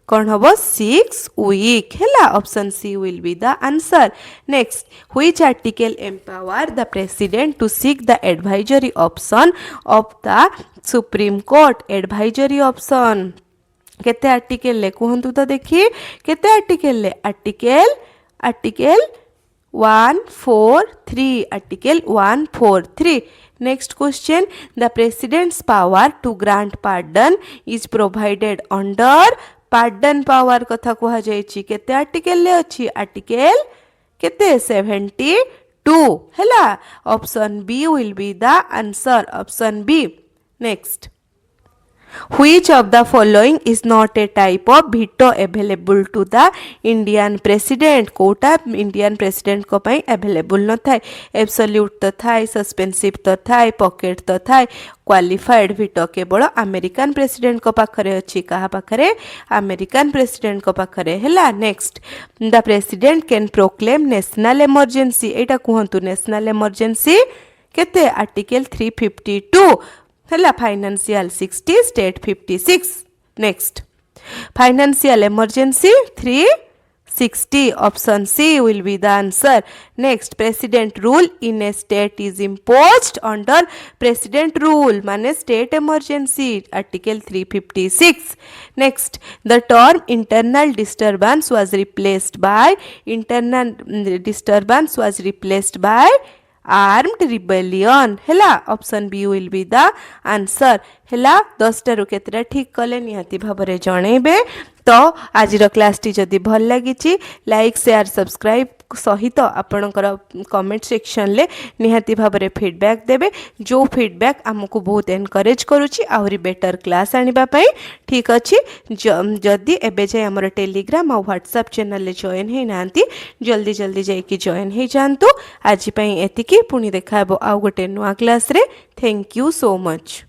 कौन हम 6 week है option C will be the answer next which article empower the president to seek the advisory option of the Supreme Court advisory option केते आर्टिकल ले कहतु तो देखिए केते आर्टिकल ले article 143 article 143 next question the president's power to grant pardon is provided under pardon power कथा कह जायछि केते आर्टिकल ले अछि आर्टिकल केते 72 हैला option B will be the answer option B next Which of the following is not a type of veto available to the Indian President? कोटा Indian President को पाई available न थाए absolute तो थाए suspensive तो थाए pocket तो थाए qualified veto केवल American President को पाखरे अच्छी कहा पाखरे American President को पाखरे हैला next the President can proclaim national emergency Etah कुहंतु national emergency केते article 352 हैला financial 60 state 56 next financial emergency 360 option C will be the answer next president rule in a state is imposed under president rule माने state emergency article 356 next the term internal disturbance was replaced by armed rebellion हैला option B will be the answer हैला 10 रु केतरा ठीक कले निहाती भाबरे जणेबे तो आजिर class T जदी भल लागिची लाइक शेयर सब्सक्राइब सहित आपणकर कमेंट सेक्शन ले निहाती भाबरे फीडबैक देबे जो फीडबैक हमको बहुत एनकरेज करूची आहुरी बेटर क्लास आनिबा पई ठीक अछि जदी एबे जाय हमर टेलीग्राम और व्हाट्सएप चैनल ले जॉइन हे नांती जल्दी जल्दी जाय कि जॉइन हे जानतु आज पई एतिकी पुनी देखाबो आ गोटे नुवा क्लास रे थैंक यू सो मच।